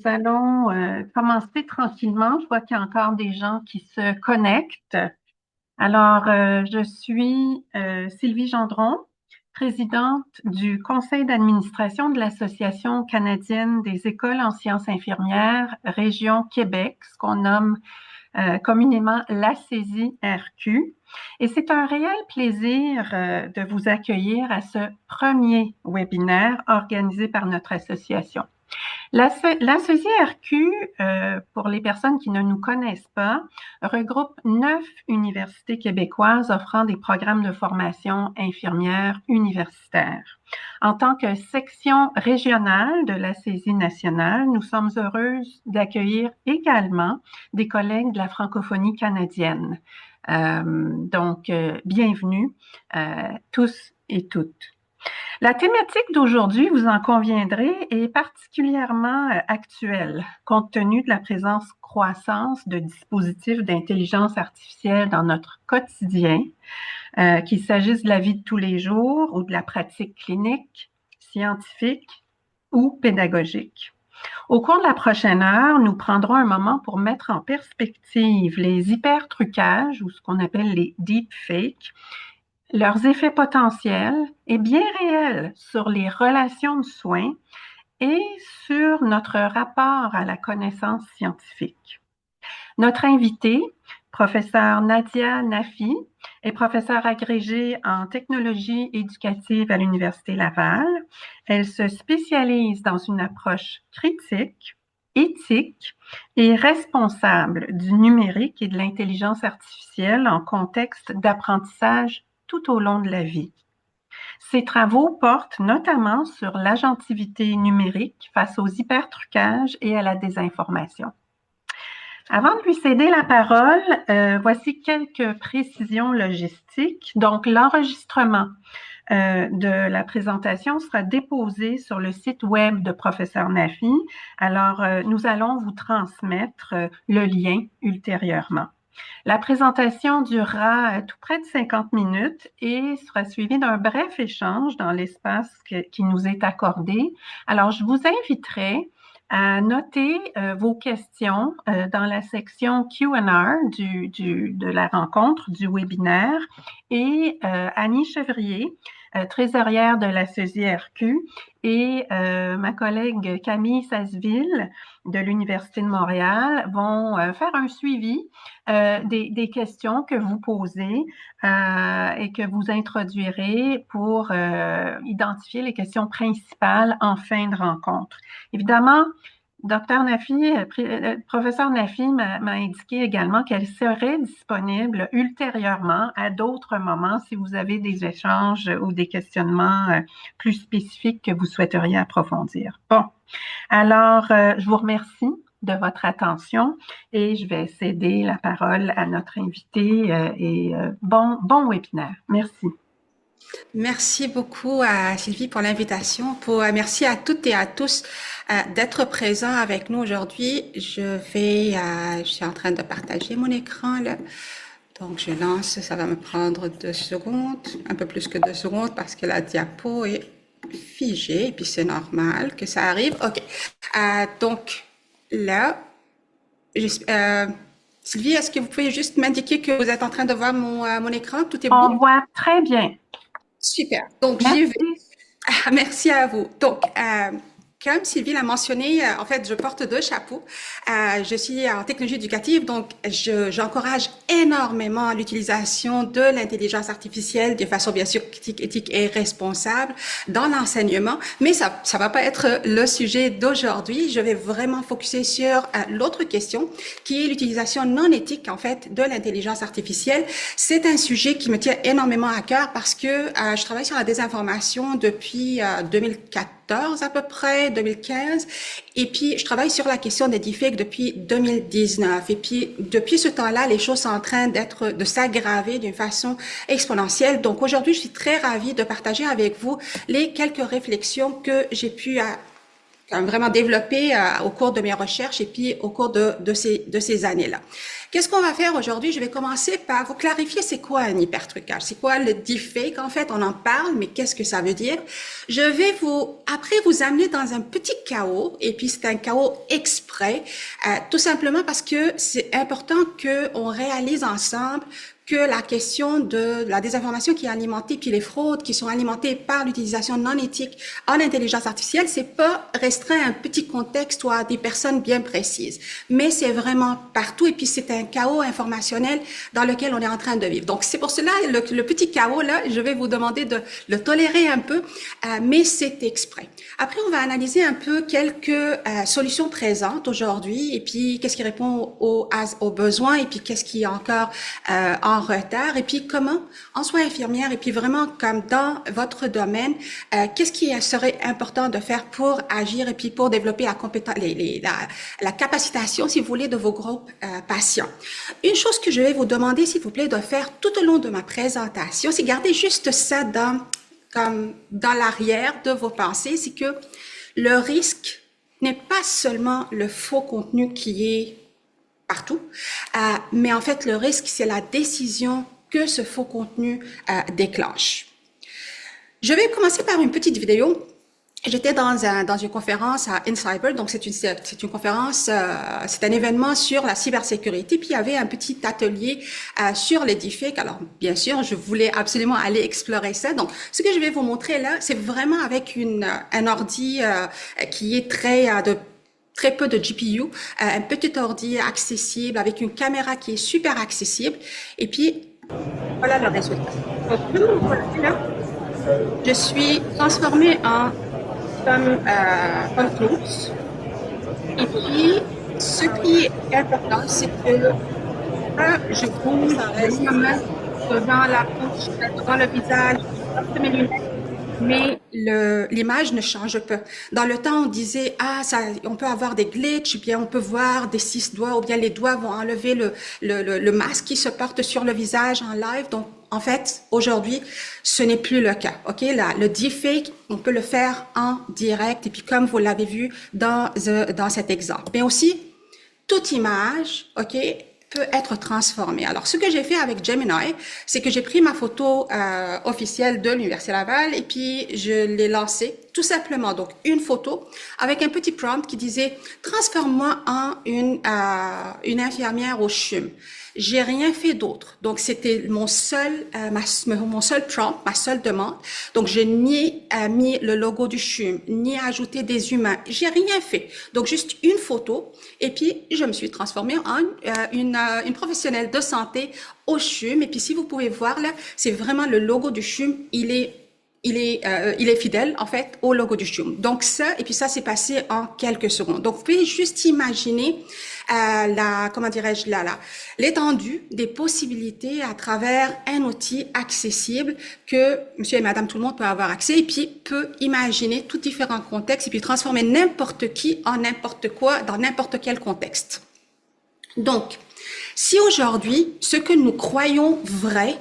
allons commencer tranquillement. Je vois qu'il y a encore des gens qui se connectent. Alors, je suis Sylvie Gendron, présidente du conseil d'administration de l'Association canadienne des écoles en sciences infirmières, région Québec, ce qu'on nomme communément l'ACSI-RQ. Et c'est un réel plaisir de vous accueillir à ce premier webinaire organisé par notre association. La CESI-RQ, pour les personnes qui ne nous connaissent pas, regroupe 9 universités québécoises offrant des programmes de formation infirmière universitaire. En tant que section régionale de la CESI nationale, nous sommes heureuses d'accueillir également des collègues de la francophonie canadienne. Bienvenue tous et toutes. La thématique d'aujourd'hui, vous en conviendrez, est particulièrement actuelle, compte tenu de la présence croissante de dispositifs d'intelligence artificielle dans notre quotidien, qu'il s'agisse de la vie de tous les jours ou de la pratique clinique, scientifique ou pédagogique. Au cours de la prochaine heure, nous prendrons un moment pour mettre en perspective les hypertrucages ou ce qu'on appelle les deepfakes, leurs effets potentiels et bien réels sur les relations de soins et sur notre rapport à la connaissance scientifique. Notre invitée, professeure Nadia Nafi, est professeure agrégée en technologie éducative à l'Université Laval. Elle se spécialise dans une approche critique, éthique et responsable du numérique et de l'intelligence artificielle en contexte d'apprentissage tout au long de la vie. Ses travaux portent notamment sur l'agentivité numérique face aux hypertrucages et à la désinformation. Avant de lui céder la parole, voici quelques précisions logistiques. Donc, l'enregistrement de la présentation sera déposé sur le site web de professeur Nafi. Alors, nous allons vous transmettre le lien ultérieurement. La présentation durera tout près de 50 minutes et sera suivie d'un bref échange dans l'espace qui nous est accordé. Alors, je vous inviterai à noter vos questions dans la section Q&A de la rencontre, du webinaire. Et Annie Chevrier, trésorière de la CESI-RQ, et ma collègue Camille Sasseville de l'Université de Montréal vont faire un suivi des questions que vous posez et que vous introduirez pour identifier les questions principales en fin de rencontre. Évidemment, Dr. Nafi, professeur Nafi m'a indiqué également qu'elle serait disponible ultérieurement à d'autres moments si vous avez des échanges ou des questionnements plus spécifiques que vous souhaiteriez approfondir. Bon, alors je vous remercie de votre attention et je vais céder la parole à notre invité bon webinaire. Merci. Merci beaucoup à Sylvie pour l'invitation. Merci à toutes et à tous d'être présents avec nous aujourd'hui. Je suis en train de partager mon écran là. Donc je lance, ça va me prendre 2 secondes, un peu plus que 2 secondes parce que la diapo est figée et puis c'est normal que ça arrive. Ok. Donc là, Sylvie, est-ce que vous pouvez juste m'indiquer que vous êtes en train de voir mon écran? Tout est bon? On voit très bien. Super. Donc, Merci. j'y vais. Merci à vous. Donc, comme Sylvie l'a mentionné, en fait, je porte 2 chapeaux. Je suis en technologie éducative, donc j'encourage énormément l'utilisation de l'intelligence artificielle de façon bien sûr critique, éthique et responsable dans l'enseignement. Mais ça va pas être le sujet d'aujourd'hui. Je vais vraiment focuser sur l'autre question, qui est l'utilisation non éthique, en fait, de l'intelligence artificielle. C'est un sujet qui me tient énormément à cœur parce que je travaille sur la désinformation depuis 2014 à peu près, 2015. Et puis, je travaille sur la question des deepfakes depuis 2019. Et puis, depuis ce temps-là, les choses sont en train de s'aggraver d'une façon exponentielle. Donc, aujourd'hui, je suis très ravie de partager avec vous les quelques réflexions que j'ai pu quand même vraiment développé au cours de mes recherches et puis au cours de ces années-là. Qu'est-ce qu'on va faire aujourd'hui? Je vais commencer par vous clarifier c'est quoi un hypertrucage, c'est quoi le deepfake. En fait, on en parle, mais qu'est-ce que ça veut dire? Je vais après vous amener dans un petit chaos, et puis c'est un chaos exprès, tout simplement parce que c'est important qu'on réalise ensemble que la question de la désinformation qui est alimentée, puis les fraudes qui sont alimentées par l'utilisation non éthique en intelligence artificielle, c'est pas restreint à un petit contexte ou à des personnes bien précises, mais c'est vraiment partout, et puis c'est un chaos informationnel dans lequel on est en train de vivre. Donc c'est pour cela, le petit chaos là, je vais vous demander de le tolérer un peu, mais c'est exprès. Après, on va analyser un peu quelques solutions présentes aujourd'hui, et puis qu'est-ce qui répond aux besoins, et puis qu'est-ce qui est encore en retard, et puis comment, en soi infirmière, et puis vraiment comme dans votre domaine, qu'est-ce qui serait important de faire pour agir et puis pour développer la compétence, la capacitation, si vous voulez, de vos groupes patients. Une chose que je vais vous demander, s'il vous plaît, de faire tout au long de ma présentation, c'est garder juste ça comme dans l'arrière de vos pensées, c'est que le risque n'est pas seulement le faux contenu qui est partout, mais en fait, le risque, c'est la décision que ce faux contenu déclenche. Je vais commencer par une petite vidéo. J'étais dans une conférence à InCyber, donc c'est une conférence, c'est un événement sur la cybersécurité, puis il y avait un petit atelier sur les deepfakes. Alors bien sûr, je voulais absolument aller explorer ça. Donc ce que je vais vous montrer là, c'est vraiment avec un ordi qui est très peu de GPU, un petit ordi accessible avec une caméra qui est super accessible. Et puis, voilà le résultat. Donc, là, je suis transformée en close. Et puis, ce qui est important, c'est que là, je bouge ma main devant la bouche, devant le visage, je mes lunettes, mais l'image ne change pas. Dans le temps, on disait, on peut avoir des glitches, ou bien on peut voir des 6 doigts, ou bien les doigts vont enlever le masque qui se porte sur le visage en live. Donc, en fait, aujourd'hui, ce n'est plus le cas. OK? Là, le deepfake, on peut le faire en direct, et puis comme vous l'avez vu dans cet exemple. Mais aussi, toute image, OK, peut être transformée. Alors, ce que j'ai fait avec Gemini, c'est que j'ai pris ma photo officielle de l'Université Laval et puis je l'ai lancée tout simplement. Donc, une photo avec un petit prompt qui disait « Transforme-moi en une infirmière au CHUM ». J'ai rien fait d'autre. Donc, c'était mon seul prompt, ma seule demande. Donc, je n'ai mis le logo du CHUM, ni ajouté des humains. J'ai rien fait. Donc, juste une photo. Et puis, je me suis transformée en une professionnelle de santé au CHUM. Et puis, si vous pouvez voir là, c'est vraiment le logo du CHUM. Il est fidèle, en fait, au logo du CHUM. Donc, ça, et puis ça s'est passé en quelques secondes. Donc, vous pouvez juste imaginer l'étendue des possibilités à travers un outil accessible que monsieur et madame tout le monde peut avoir accès et puis peut imaginer tous différents contextes et puis transformer n'importe qui en n'importe quoi dans n'importe quel contexte. Donc, si aujourd'hui, ce que nous croyons vrai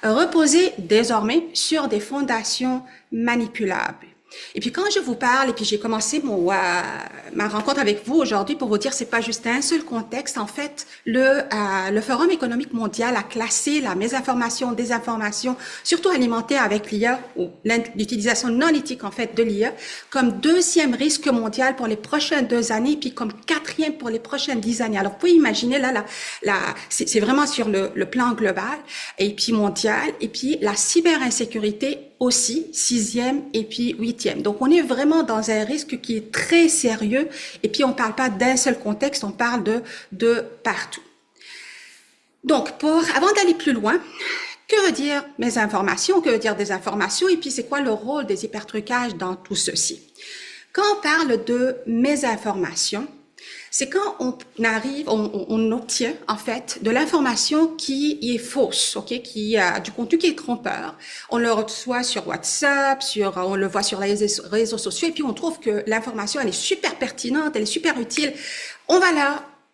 reposait désormais sur des fondations manipulables. Et puis quand je vous parle, et puis j'ai commencé ma rencontre avec vous aujourd'hui pour vous dire c'est pas juste un seul contexte. En fait, le Forum économique mondial a classé la mésinformation, désinformation, surtout alimentée avec l'IA ou l'utilisation non éthique en fait de l'IA, comme 2e risque mondial pour les prochaines 2 années, puis comme 4e pour les prochaines 10 années. Alors vous pouvez imaginer là, c'est vraiment sur le plan global et puis mondial, et puis la cyber-insécurité aussi, 6e et puis 8e. Donc, on est vraiment dans un risque qui est très sérieux. Et puis, on parle pas d'un seul contexte, on parle de partout. Donc, avant d'aller plus loin, que veut dire mésinformation? Que veut dire désinformation? Et puis, c'est quoi le rôle des hypertrucages dans tout ceci? Quand on parle de mésinformation, c'est quand on obtient en fait de l'information qui est fausse, ok, qui a du contenu qui est trompeur. On le reçoit sur WhatsApp, on le voit sur les réseaux sociaux, et puis on trouve que l'information elle est super pertinente, elle est super utile. On va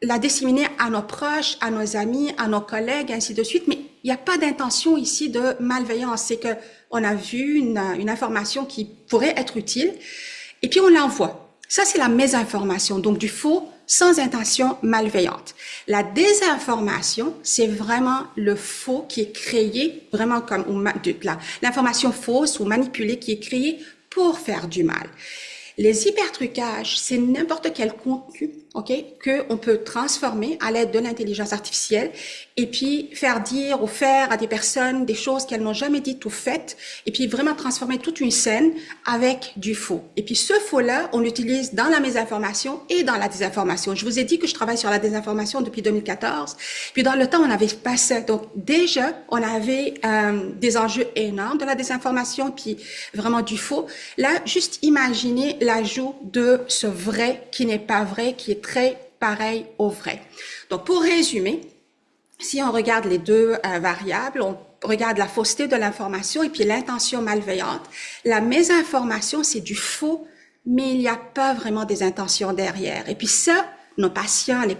la disséminer à nos proches, à nos amis, à nos collègues, ainsi de suite. Mais il n'y a pas d'intention ici de malveillance. C'est que on a vu une information qui pourrait être utile, et puis on l'envoie. Ça, c'est la mésinformation, donc du faux sans intention malveillante. La désinformation, c'est vraiment le faux qui est créé, vraiment comme l'information fausse ou manipulée qui est créée pour faire du mal. Les hypertrucages, c'est n'importe quel contenu, ok, que on peut transformer à l'aide de l'intelligence artificielle et puis faire dire ou faire à des personnes des choses qu'elles n'ont jamais dites ou faites et puis vraiment transformer toute une scène avec du faux. Et puis ce faux-là, on l'utilise dans la mésinformation et dans la désinformation. Je vous ai dit que je travaille sur la désinformation depuis 2014. Puis dans le temps, on avait passé, donc déjà, on avait des enjeux énormes de la désinformation puis vraiment du faux. Là, juste imaginez l'ajout de ce vrai qui n'est pas vrai, qui est très pareil au vrai. Donc, pour résumer, si on regarde les deux variables, on regarde la fausseté de l'information et puis l'intention malveillante. La mésinformation, c'est du faux, mais il n'y a pas vraiment des intentions derrière. Et puis ça, nos patients, les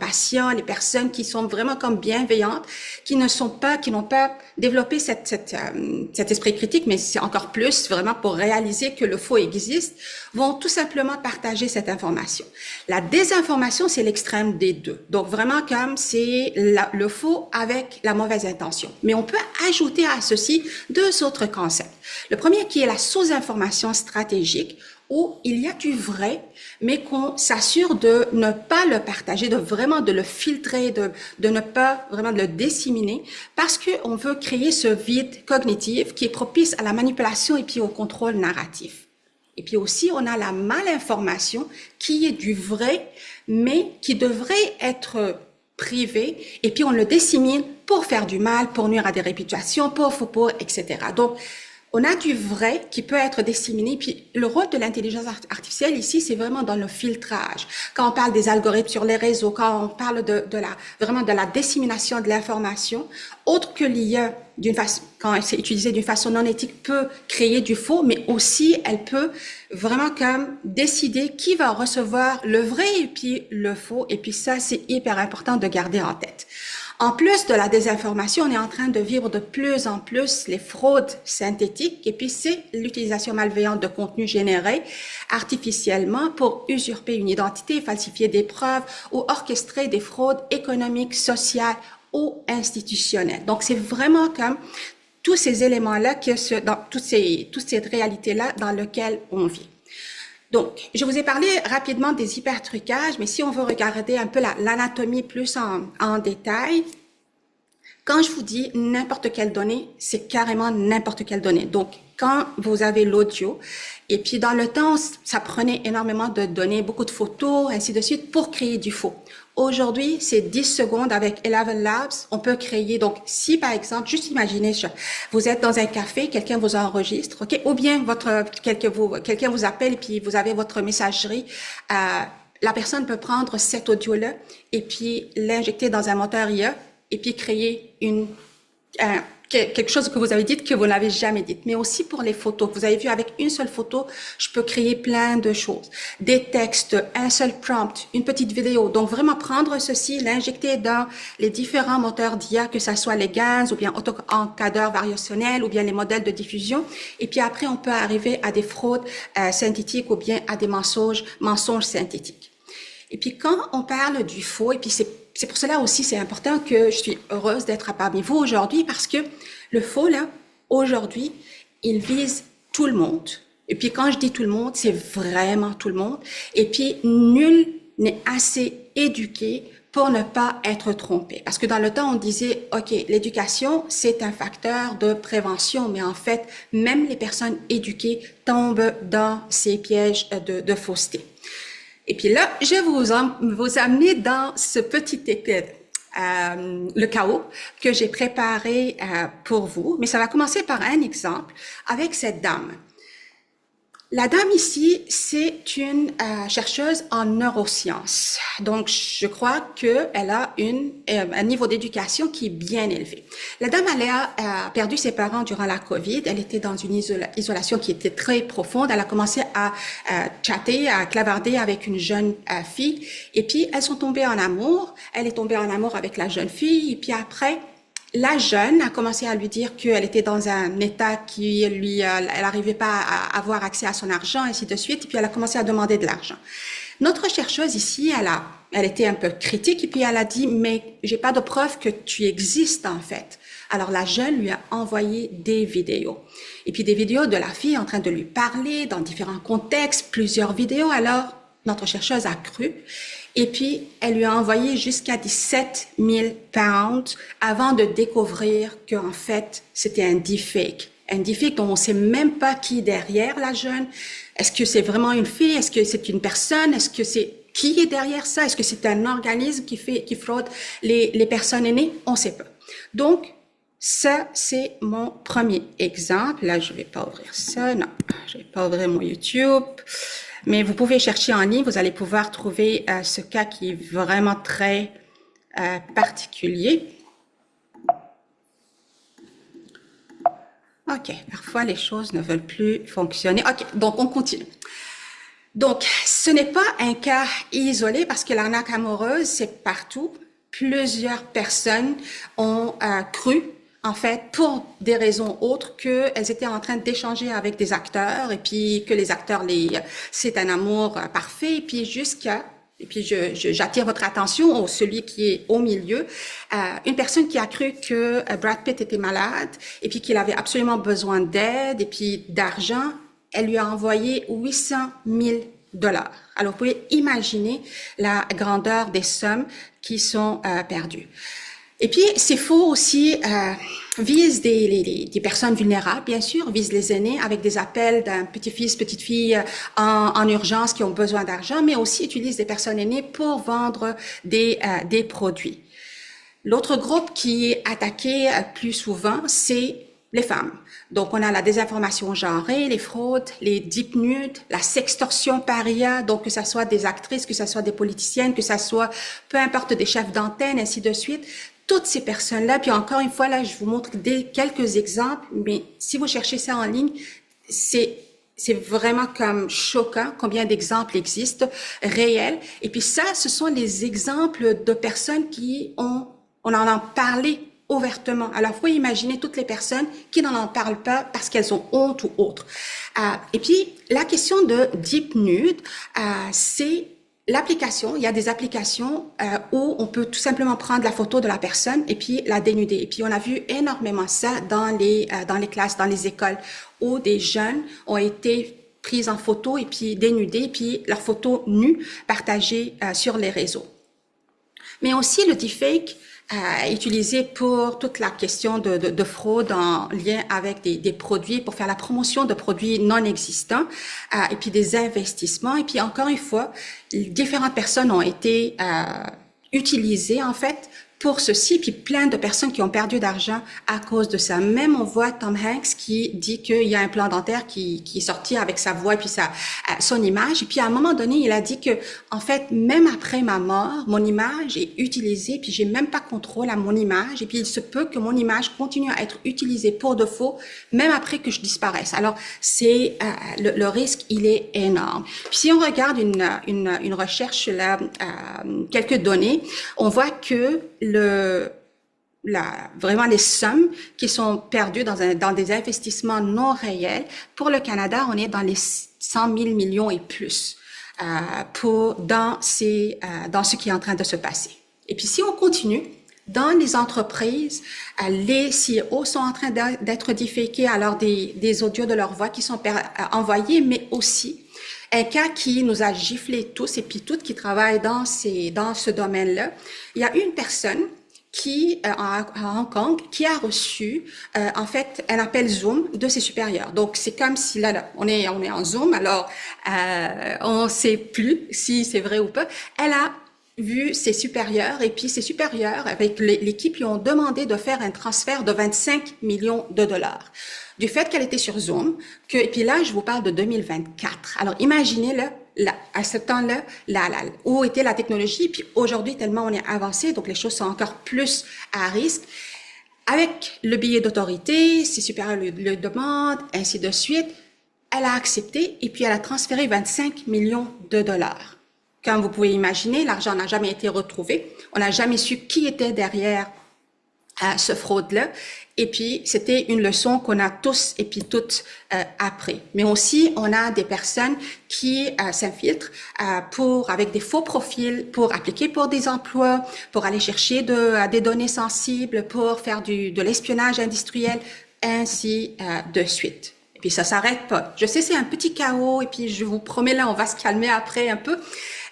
personnes qui sont vraiment comme bienveillantes, qui n'ont pas développé cet esprit critique, mais c'est encore plus vraiment pour réaliser que le faux existe, vont tout simplement partager cette information. La désinformation, c'est l'extrême des deux. Donc vraiment comme c'est le faux avec la mauvaise intention. Mais on peut ajouter à ceci deux autres concepts. Le premier qui est la sous-information stratégique, où il y a du vrai, mais qu'on s'assure de ne pas le partager, de vraiment de le filtrer, de ne pas vraiment de le disséminer, parce qu'on veut créer ce vide cognitif qui est propice à la manipulation et puis au contrôle narratif. Et puis aussi, on a la malinformation qui est du vrai, mais qui devrait être privé, et puis on le dissémine pour faire du mal, pour nuire à des réputations, pour, etc. Donc, on a du vrai qui peut être disséminé. Puis le rôle de l'intelligence artificielle ici, c'est vraiment dans le filtrage. Quand on parle des algorithmes sur les réseaux, quand on parle vraiment de la dissémination de l'information, autre que l'IA, quand c'est utilisé d'une façon non éthique, peut créer du faux, mais aussi elle peut vraiment comme décider qui va recevoir le vrai et puis le faux. Et puis ça, c'est hyper important de garder en tête. En plus de la désinformation, on est en train de vivre de plus en plus les fraudes synthétiques et puis c'est l'utilisation malveillante de contenus générés artificiellement pour usurper une identité, falsifier des preuves ou orchestrer des fraudes économiques, sociales ou institutionnelles. Donc c'est vraiment comme tous ces éléments-là, dans toutes ces réalités-là dans lesquelles on vit. Donc, je vous ai parlé rapidement des hypertrucages, mais si on veut regarder un peu l'anatomie plus en détail, quand je vous dis n'importe quelle donnée, c'est carrément n'importe quelle donnée. Donc, quand vous avez l'audio, et puis dans le temps, ça prenait énormément de données, beaucoup de photos, ainsi de suite, pour créer du faux. Aujourd'hui, c'est 10 secondes avec Eleven Labs. On peut créer, donc, si par exemple, juste imaginez, vous êtes dans un café, quelqu'un vous enregistre, ok, ou bien quelqu'un vous appelle et puis vous avez votre messagerie, la personne peut prendre cet audio-là et puis l'injecter dans un moteur IA et puis créer quelque chose que vous avez dit que vous n'avez jamais dit. Mais aussi pour les photos. Vous avez vu, avec une seule photo, je peux créer plein de choses. Des textes, un seul prompt, une petite vidéo. Donc, vraiment prendre ceci, l'injecter dans les différents moteurs d'IA, que ça soit les GANs ou bien auto-encadeurs variationnels ou bien les modèles de diffusion. Et puis après, on peut arriver à des fraudes synthétiques ou bien à des mensonges synthétiques. Et puis, quand on parle du faux, et puis c'est pour cela aussi, c'est important que je suis heureuse d'être parmi vous aujourd'hui parce que le faux, là, aujourd'hui, il vise tout le monde. Et puis, quand je dis tout le monde, c'est vraiment tout le monde. Et puis, nul n'est assez éduqué pour ne pas être trompé. Parce que dans le temps, on disait, OK, l'éducation, c'est un facteur de prévention. Mais en fait, même les personnes éduquées tombent dans ces pièges de fausseté. Et puis là, je vais vous amener dans ce petit le chaos que j'ai préparé pour vous. Mais ça va commencer par un exemple avec cette dame. La dame ici, c'est une chercheuse en neurosciences. Donc, je crois qu'elle a un niveau d'éducation qui est bien élevé. La dame, elle a perdu ses parents durant la COVID. Elle était dans une isolation qui était très profonde. Elle a commencé à chatter, à clavarder avec une jeune fille. Et puis, elles sont tombées en amour. Elle est tombée en amour avec la jeune fille. Et puis après, la jeune a commencé à lui dire qu'elle était dans un état qui elle n'arrivait pas à avoir accès à son argent, ainsi de suite. Et puis, elle a commencé à demander de l'argent. Notre chercheuse ici, elle était un peu critique et puis elle a dit, mais j'ai pas de preuve que tu existes en fait. Alors la jeune lui a envoyé des vidéos. Et puis des vidéos de la fille en train de lui parler dans différents contextes, plusieurs vidéos. Alors notre chercheuse a cru. Et puis elle lui a envoyé jusqu'à 17 000 pounds avant de découvrir qu'en fait c'était un deepfake. Un deepfake dont on ne sait même pas qui est derrière la jeune. Est-ce que c'est vraiment une fille? Est-ce que c'est une personne? Est-ce que c'est qui est derrière ça? Est-ce que c'est un organisme qui fraude les personnes aînées? On ne sait pas. Donc, ça, c'est mon premier exemple. Là, je ne vais pas ouvrir ça. Non, je ne vais pas ouvrir mon YouTube. Mais vous pouvez chercher en ligne. Vous allez pouvoir trouver ce cas qui est vraiment très particulier. OK, parfois les choses ne veulent plus fonctionner. OK, donc on continue. Donc, ce n'est pas un cas isolé parce que l'arnaque amoureuse, c'est partout. Plusieurs personnes ont cru, en fait, pour des raisons autres, qu'elles étaient en train d'échanger avec des acteurs et puis que les acteurs, c'est un amour parfait et puis j'attire votre attention celui qui est au milieu, une personne qui a cru que Brad Pitt était malade et puis qu'il avait absolument besoin d'aide et puis d'argent. Elle lui a envoyé 800 000 dollars. Alors, vous pouvez imaginer la grandeur des sommes qui sont perdues. Et puis, ces faux aussi visent des personnes vulnérables, bien sûr, visent les aînés avec des appels d'un petit-fils, petite-fille en urgence qui ont besoin d'argent, mais aussi utilisent des personnes aînées pour vendre des produits. L'autre groupe qui est attaqué plus souvent, c'est les femmes. Donc, on a la désinformation genrée, les fraudes, les deep nudes, la sextorsion paria, donc que ça soit des actrices, que ça soit des politiciennes, que ça soit, peu importe, des chefs d'antenne, ainsi de suite. Toutes ces personnes-là, puis encore une fois, là, je vous montre quelques exemples, mais si vous cherchez ça en ligne, c'est vraiment comme choquant combien d'exemples existent réels. Et puis ça, ce sont les exemples de personnes on en a parlé ouvertement. Alors, vous pouvez imaginer toutes les personnes qui n'en en parlent pas parce qu'elles ont honte ou autre. Et puis, la question de Deep Nude, c'est l'application. Il y a des applications où on peut tout simplement prendre la photo de la personne et puis la dénuder. Et puis, on a vu énormément ça dans les classes, dans les écoles, où des jeunes ont été prises en photo et puis dénudées, et puis leurs photos nues partagées sur les réseaux. Mais aussi le deepfake, utilisé pour toute la question de fraude en lien avec des produits, pour faire la promotion de produits non existants, et puis des investissements. Et puis encore une fois, différentes personnes ont été utilisées en fait pour ceci, puis plein de personnes qui ont perdu d'argent à cause de ça. Même on voit Tom Hanks qui dit qu'il y a un plan dentaire qui est sorti avec sa voix et puis son image. Et puis à un moment donné, il a dit que en fait, même après ma mort, mon image est utilisée, puis j'ai même pas contrôle à mon image. Et puis il se peut que mon image continue à être utilisée pour de faux, même après que je disparaisse. Alors c'est le risque, il est énorme. Puis si on regarde une recherche là, quelques données, on voit que vraiment les sommes qui sont perdues dans des investissements non réels. Pour le Canada, on est dans les 100 000 millions et plus dans ce qui est en train de se passer. Et puis si on continue, dans les entreprises, les CEO sont en train d'être deepfakés, alors des audios de leur voix qui sont envoyés, mais aussi un cas qui nous a giflé tous et puis toutes qui travaillent dans ce domaine-là. Il y a une personne qui à Hong Kong qui a reçu en fait un appel Zoom de ses supérieurs. Donc c'est comme si là on est en Zoom, alors on sait plus si c'est vrai ou pas. Elle a vu ses supérieurs et puis ses supérieurs avec l'équipe lui ont demandé de faire un transfert de 25 millions de dollars. Du fait qu'elle était sur Zoom, et puis là, je vous parle de 2024. Alors, imaginez à ce temps-là, où était la technologie, puis aujourd'hui, tellement on est avancé, donc les choses sont encore plus à risque. Avec le billet d'autorité, ses supérieurs le demandent, ainsi de suite, elle a accepté et puis elle a transféré 25 millions de dollars. Comme vous pouvez imaginer, l'argent n'a jamais été retrouvé. On n'a jamais su qui était derrière ce fraude-là. Et puis, c'était une leçon qu'on a tous et puis toutes appris. Mais aussi, on a des personnes qui s'infiltrent avec des faux profils pour appliquer pour des emplois, pour aller chercher des données sensibles, pour faire de l'espionnage industriel, ainsi de suite. Et puis, ça s'arrête pas. Je sais, c'est un petit chaos et puis je vous promets, là, on va se calmer après un peu.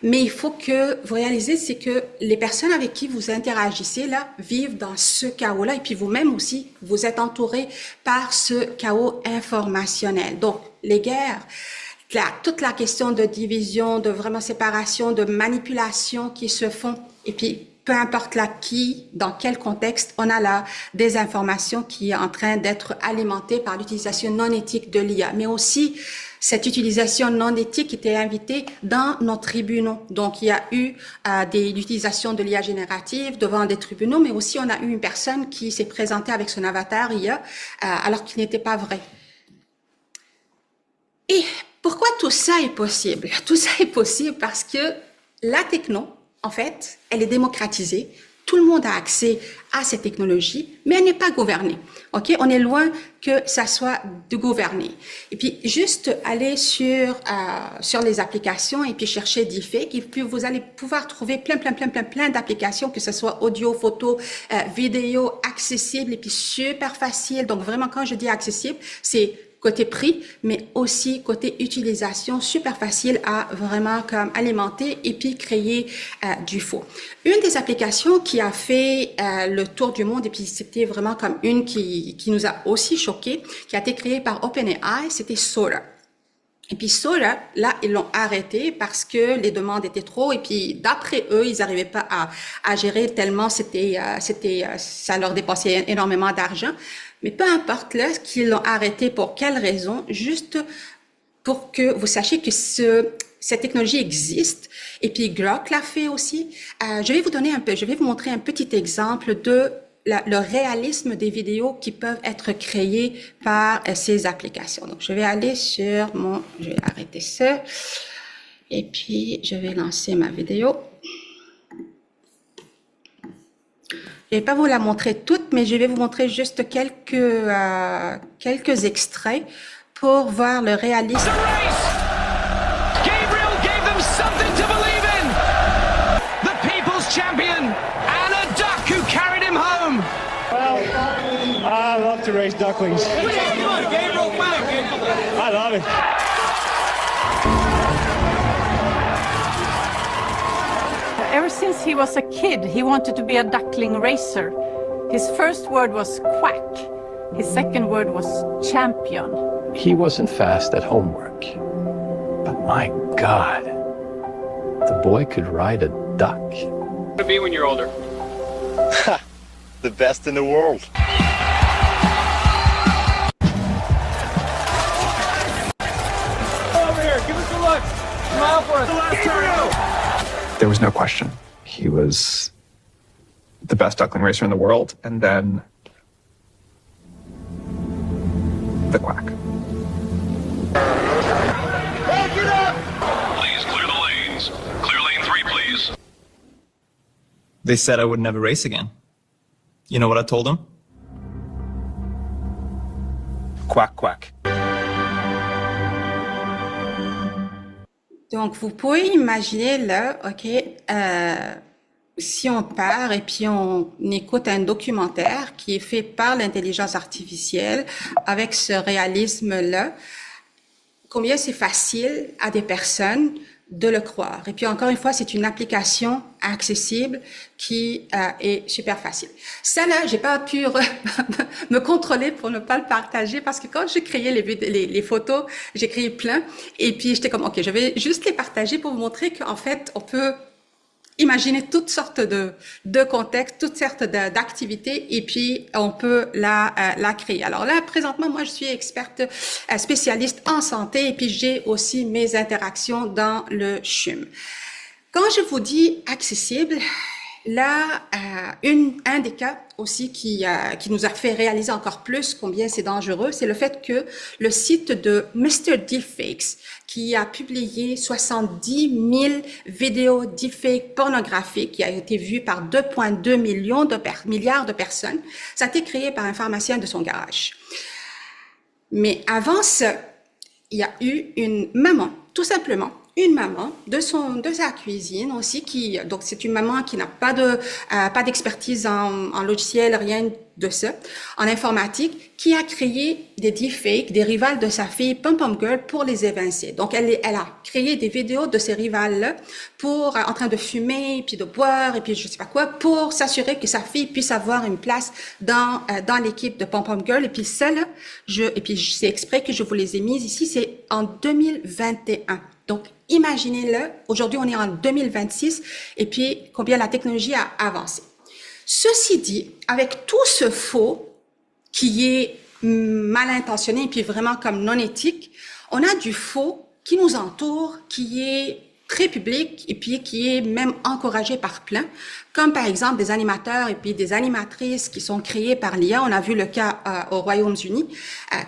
Mais il faut que vous réalisez, c'est que les personnes avec qui vous interagissez là vivent dans ce chaos-là et puis vous-même aussi, vous êtes entouré par ce chaos informationnel. Donc, les guerres, toute la question de division, de vraiment séparation, de manipulation qui se font et puis peu importe là qui, dans quel contexte, on a là des informations qui est en train d'être alimentées par l'utilisation non éthique de l'IA, mais aussi cette utilisation non éthique était invitée dans nos tribunaux. Donc, il y a eu l'utilisation de l'IA générative devant des tribunaux, mais aussi on a eu une personne qui s'est présentée avec son avatar IA alors qu'il n'était pas vrai. Et pourquoi tout ça est possible? Tout ça est possible parce que la techno, en fait, elle est démocratisée. Tout le monde a accès à cette technologie, mais elle n'est pas gouvernée. Ok, on est loin que ça soit de gouverner. Et puis juste aller sur les applications et puis chercher Deepfake. Et puis vous allez pouvoir trouver plein d'applications, que ce soit audio, photo, vidéo, accessible et puis super facile. Donc vraiment, quand je dis accessible, c'est côté prix, mais aussi côté utilisation, super facile à vraiment comme alimenter et puis créer du faux. Une des applications qui a fait le tour du monde, et puis c'était vraiment comme une qui nous a aussi choqué, qui a été créée par OpenAI, c'était Sora. Et puis Sora, là, ils l'ont arrêté parce que les demandes étaient trop, et puis d'après eux, ils n'arrivaient pas à gérer tellement ça leur dépensait énormément d'argent. Mais peu importe là qu'ils l'ont arrêté pour quelle raison, juste pour que vous sachiez que cette technologie existe. Et puis Grok l'a fait aussi. Je vais vous montrer un petit exemple de le réalisme des vidéos qui peuvent être créées par ces applications. Donc je vais aller je vais arrêter ça. Et puis je vais lancer ma vidéo. Je vais pas vous la montrer toute, mais je vais vous montrer juste quelques extraits pour voir le réalisme. Gabriel gave them something to believe in. The people's champion, and a duck who carried him home. Well, I love to race ducklings. I love it. Ever since he was a kid, he wanted to be a duckling racer. His first word was quack. His second word was champion. He wasn't fast at homework. But my God, the boy could ride a duck. What will be when you're older? The best in the world. Over here, give us a look. Smile for us. The last turn. There was no question. He was the best duckling racer in the world, and then the quack. Please clear the lanes. Clear lane 3, please. They said I would never race again. You know what I told them? Quack, quack. Donc, vous pouvez imaginer là, OK, si on part et puis on écoute un documentaire qui est fait par l'intelligence artificielle avec ce réalisme-là, combien c'est facile à des personnes de le croire. Et puis encore une fois, c'est une application accessible qui est super facile. Ça là, j'ai pas pu me contrôler pour ne pas le partager parce que quand j'ai créé les photos, j'ai créé plein et puis j'étais comme ok, je vais juste les partager pour vous montrer qu'en fait on peut imaginer toutes sortes de contextes, toutes sortes d'activités et puis on peut la créer. Alors là, présentement, moi, je suis experte spécialiste en santé et puis j'ai aussi mes interactions dans le CHUM. Quand je vous dis accessible, Là, un des cas aussi qui nous a fait réaliser encore plus combien c'est dangereux, c'est le fait que le site de Mr. Deepfakes, qui a publié 70 000 vidéos deepfakes pornographiques qui a été vues par 2,2 milliards de personnes, ça a été créé par un pharmacien de son garage. Mais avant ça, il y a eu une maman, tout simplement, une maman de sa cuisine aussi donc c'est une maman qui n'a pas d'expertise en logiciel, rien de ça, en informatique, qui a créé des deepfakes, des rivales de sa fille Pom Pom Girl pour les évincer. Donc elle a créé des vidéos de ces rivales-là en train de fumer, puis de boire, et puis je sais pas quoi, pour s'assurer que sa fille puisse avoir une place dans l'équipe de Pom Pom Girl. Et puis ça là, c'est exprès que je vous les ai mises ici, c'est en 2021. Donc, imaginez-le, aujourd'hui on est en 2026 et puis combien la technologie a avancé. Ceci dit, avec tout ce faux qui est mal intentionné et puis vraiment comme non éthique, on a du faux qui nous entoure, qui est très public et puis qui est même encouragé par plein, comme par exemple des animateurs et puis des animatrices qui sont créés par l'IA. On a vu le cas aux Royaumes-Unis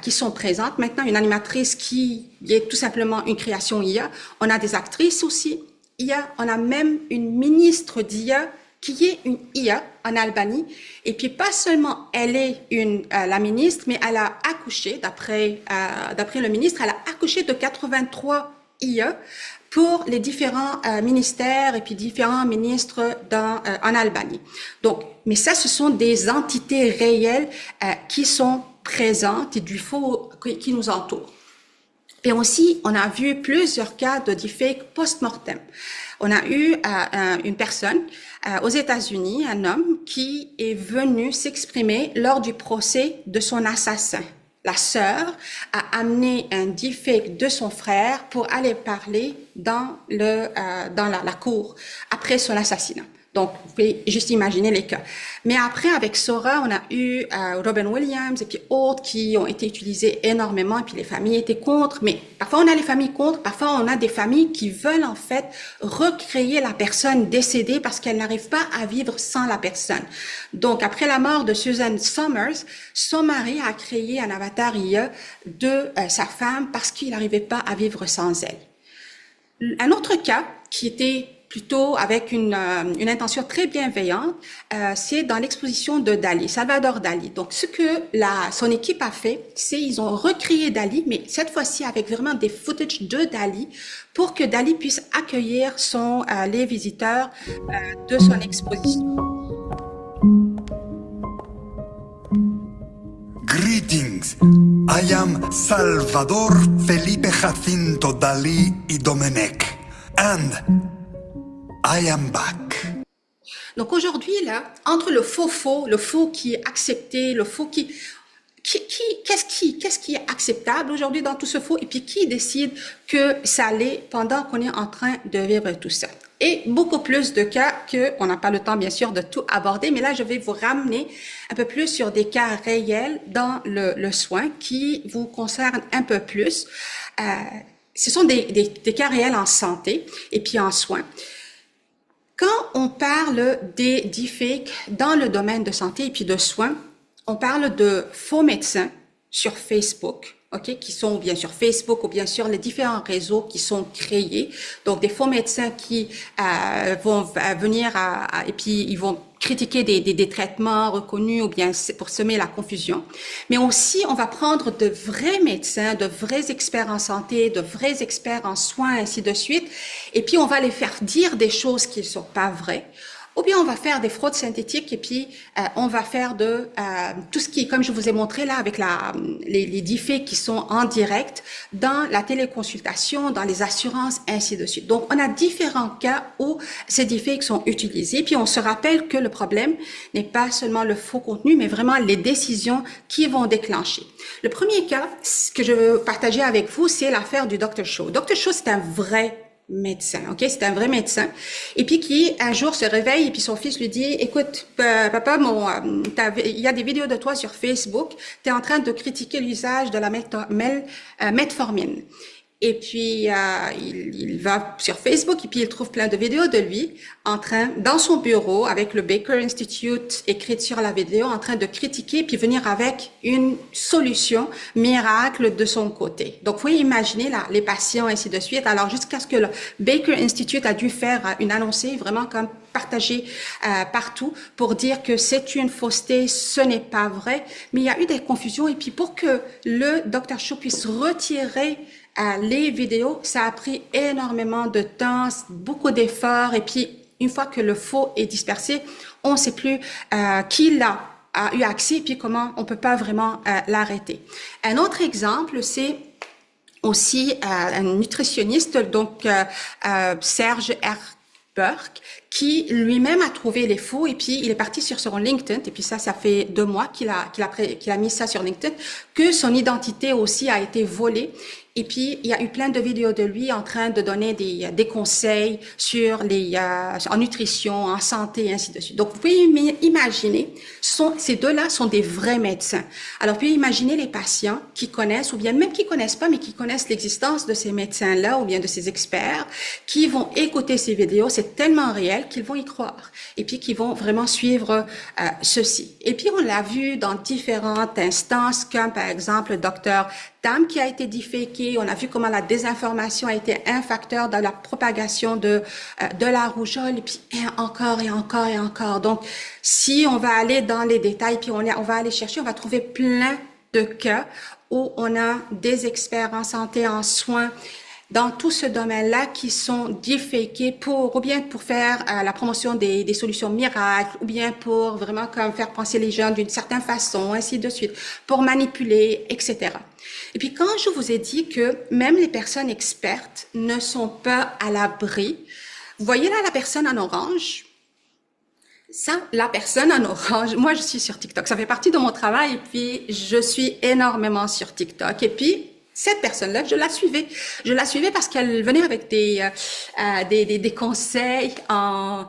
qui sont présentes. Maintenant, une animatrice qui est tout simplement une création IA. On a des actrices aussi IA. On a même une ministre d'IA qui est une IA en Albanie. Et puis pas seulement elle est la ministre, mais elle a accouché, d'après le ministre, elle a accouché de 83 IA pour les différents ministères et puis différents ministres en Albanie. Donc, mais ça, ce sont des entités réelles qui sont présentes et du faux qui nous entoure. Et aussi, on a vu plusieurs cas de deepfake post-mortem. On a eu une personne aux États-Unis, un homme qui est venu s'exprimer lors du procès de son assassin. La sœur a amené un deepfake de son frère pour aller parler dans la cour après son assassinat. Donc, vous pouvez juste imaginer les cas. Mais après, avec Sora, on a eu Robin Williams et puis autres qui ont été utilisés énormément, et puis les familles étaient contre. Mais parfois, on a les familles contre, parfois, on a des familles qui veulent en fait recréer la personne décédée parce qu'elle n'arrive pas à vivre sans la personne. Donc, après la mort de Susan Somers, son mari a créé un avatar IA de sa femme parce qu'il n'arrivait pas à vivre sans elle. Un autre cas qui était plutôt avec une intention très bienveillante, c'est dans l'exposition de Dali, Salvador Dali. Donc, ce que son équipe a fait, c'est ils ont recréé Dali, mais cette fois-ci avec vraiment des footage de Dali pour que Dali puisse accueillir les visiteurs de son exposition. Greetings. I am Salvador Felipe Jacinto Dali y Domenech. And I am back. Donc aujourd'hui, là, entre le faux, le faux qui est accepté, le faux qu'est-ce qui est acceptable aujourd'hui dans tout ce faux, et puis qui décide que ça l'est pendant qu'on est en train de vivre tout ça. Et beaucoup plus de cas on n'a pas le temps, bien sûr, de tout aborder, mais là, je vais vous ramener un peu plus sur des cas réels dans le soin qui vous concernent un peu plus. Ce sont des cas réels en santé et puis en soins. Quand on parle des deepfakes dans le domaine de santé et puis de soins, on parle de faux médecins sur Facebook, qui sont bien sûr Facebook ou bien sûr les différents réseaux qui sont créés. Donc des faux médecins qui vont venir et puis ils vont critiquer des traitements reconnus ou bien pour semer la confusion. Mais aussi, on va prendre de vrais médecins, de vrais experts en santé, de vrais experts en soins, ainsi de suite. Et puis, on va les faire dire des choses qui ne sont pas vraies. Ou bien on va faire des fraudes synthétiques et puis on va faire tout ce qui est, comme je vous ai montré là, avec les deepfakes qui sont en direct dans la téléconsultation, dans les assurances, ainsi de suite. Donc on a différents cas où ces deepfakes sont utilisés. Puis on se rappelle que le problème n'est pas seulement le faux contenu, mais vraiment les décisions qui vont déclencher. Le premier cas que je veux partager avec vous, c'est l'affaire du Dr. Cho. Dr. Cho, c'est un vrai médecin, c'est un vrai médecin, et puis qui un jour se réveille et puis son fils lui dit, écoute papa, il y a des vidéos de toi sur Facebook, tu es en train de critiquer l'usage de la metformine. Et puis, il va sur Facebook et puis il trouve plein de vidéos de lui dans son bureau avec le Baker Institute écrite sur la vidéo, en train de critiquer puis venir avec une solution miracle de son côté. Donc, vous pouvez imaginer là, les patients, ainsi de suite. Alors, jusqu'à ce que le Baker Institute a dû faire une annoncée vraiment comme partagée partout pour dire que c'est une fausseté, ce n'est pas vrai. Mais il y a eu des confusions et puis pour que le Dr. Show puisse retirer les vidéos, ça a pris énormément de temps, beaucoup d'efforts, et puis une fois que le faux est dispersé, on ne sait plus qui a eu accès, et puis comment on peut pas vraiment l'arrêter. Un autre exemple, c'est aussi un nutritionniste, donc Serge R. Burke, qui lui-même a trouvé les faux et puis il est parti sur son LinkedIn et puis ça fait 2 mois qu'il a mis ça sur LinkedIn, que son identité aussi a été volée. Et puis, il y a eu plein de vidéos de lui en train de donner des conseils sur en nutrition, en santé, et ainsi de suite. Donc, vous pouvez imaginer, ces deux-là sont des vrais médecins. Alors, vous pouvez imaginer les patients qui connaissent, ou bien même qui connaissent pas, mais qui connaissent l'existence de ces médecins-là, ou bien de ces experts, qui vont écouter ces vidéos. C'est tellement réel qu'ils vont y croire. Et puis, qui vont vraiment suivre ceci. Et puis, on l'a vu dans différentes instances, comme par exemple le docteur Tam qui a été déféqué. On a vu comment la désinformation a été un facteur dans la propagation de la rougeole, et puis encore et encore et encore. Donc, si on va aller dans les détails, puis on va aller chercher, on va trouver plein de cas où on a des experts en santé, en soins, dans tout ce domaine-là qui sont déféqués ou bien pour faire la promotion des solutions miracles, ou bien pour vraiment comme faire penser les gens d'une certaine façon, ainsi de suite, pour manipuler, etc. Et puis quand je vous ai dit que même les personnes expertes ne sont pas à l'abri, vous voyez là la personne en orange? Ça, la personne en orange, moi je suis sur TikTok, ça fait partie de mon travail et puis je suis énormément sur TikTok et puis cette personne-là, je la suivais. Je la suivais parce qu'elle venait avec des conseils en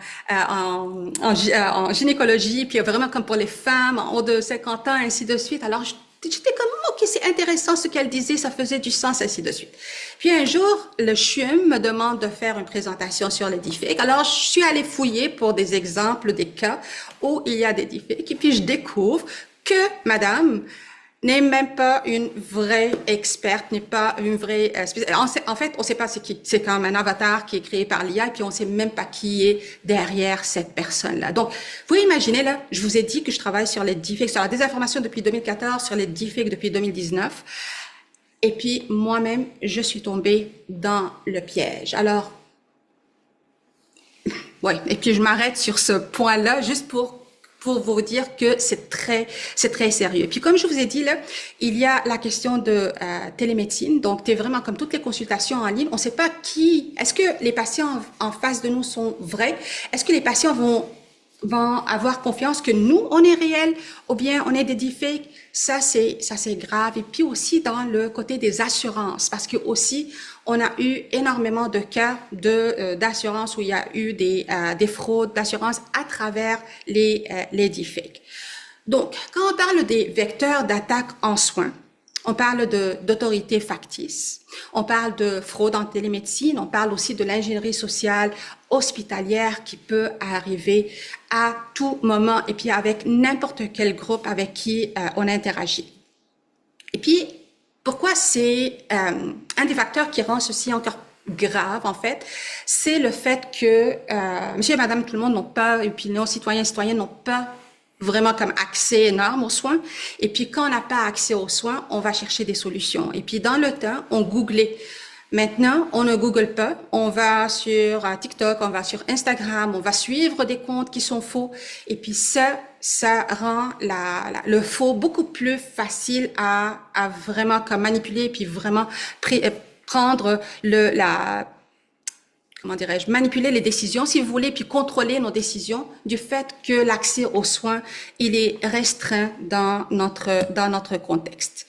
gynécologie, puis vraiment comme pour les femmes en haut de 50 ans, ainsi de suite. Alors, j'étais comme, ok, c'est intéressant ce qu'elle disait, ça faisait du sens, ainsi de suite. Puis un jour, le CHUM me demande de faire une présentation sur les deepfakes. Alors, je suis allée fouiller pour des exemples, des cas où il y a des deepfakes. Et puis, je découvre que madame n'est même pas une vraie experte, n'est pas une vraie spécialiste. En fait, on ne sait pas c'est qui. C'est comme un avatar qui est créé par l'IA, et puis on ne sait même pas qui est derrière cette personne-là. Donc, vous imaginez, là, je vous ai dit que je travaille sur les deepfakes, sur la désinformation depuis 2014, sur les deepfakes depuis 2019. Et puis, moi-même, je suis tombée dans le piège. Alors, ouais, et puis je m'arrête sur ce point-là, juste pour vous dire que c'est très sérieux. Puis comme je vous ai dit là, il y a la question de télémédecine. Donc, c'est vraiment comme toutes les consultations en ligne. On ne sait pas est-ce que les patients en face de nous sont vrais? Est-ce que les patients vont avoir confiance que nous, on est réel ou bien on est des deepfakes? Ça, c'est grave. Et puis aussi dans le côté des assurances, parce que aussi, on a eu énormément de cas d'assurance où il y a eu des fraudes d'assurance à travers les deepfakes. Donc, quand on parle des vecteurs d'attaque en soins, on parle d'autorité factice, on parle de fraude en télémédecine, on parle aussi de l'ingénierie sociale hospitalière qui peut arriver à tout moment et puis avec n'importe quel groupe avec qui on interagit. Et puis, pourquoi c'est un des facteurs qui rend ceci encore grave, en fait, c'est le fait que monsieur et madame, tout le monde n'ont pas, et puis nos citoyens et citoyennes n'ont pas vraiment comme accès énorme aux soins. Et puis, quand on n'a pas accès aux soins, on va chercher des solutions. Et puis, dans le temps, on googlait. Maintenant, on ne google pas. On va sur TikTok, on va sur Instagram, on va suivre des comptes qui sont faux. Et puis, ça rend le faux beaucoup plus facile à vraiment comme manipuler, puis vraiment prendre manipuler les décisions, si vous voulez, puis contrôler nos décisions du fait que l'accès aux soins, il est restreint dans notre contexte.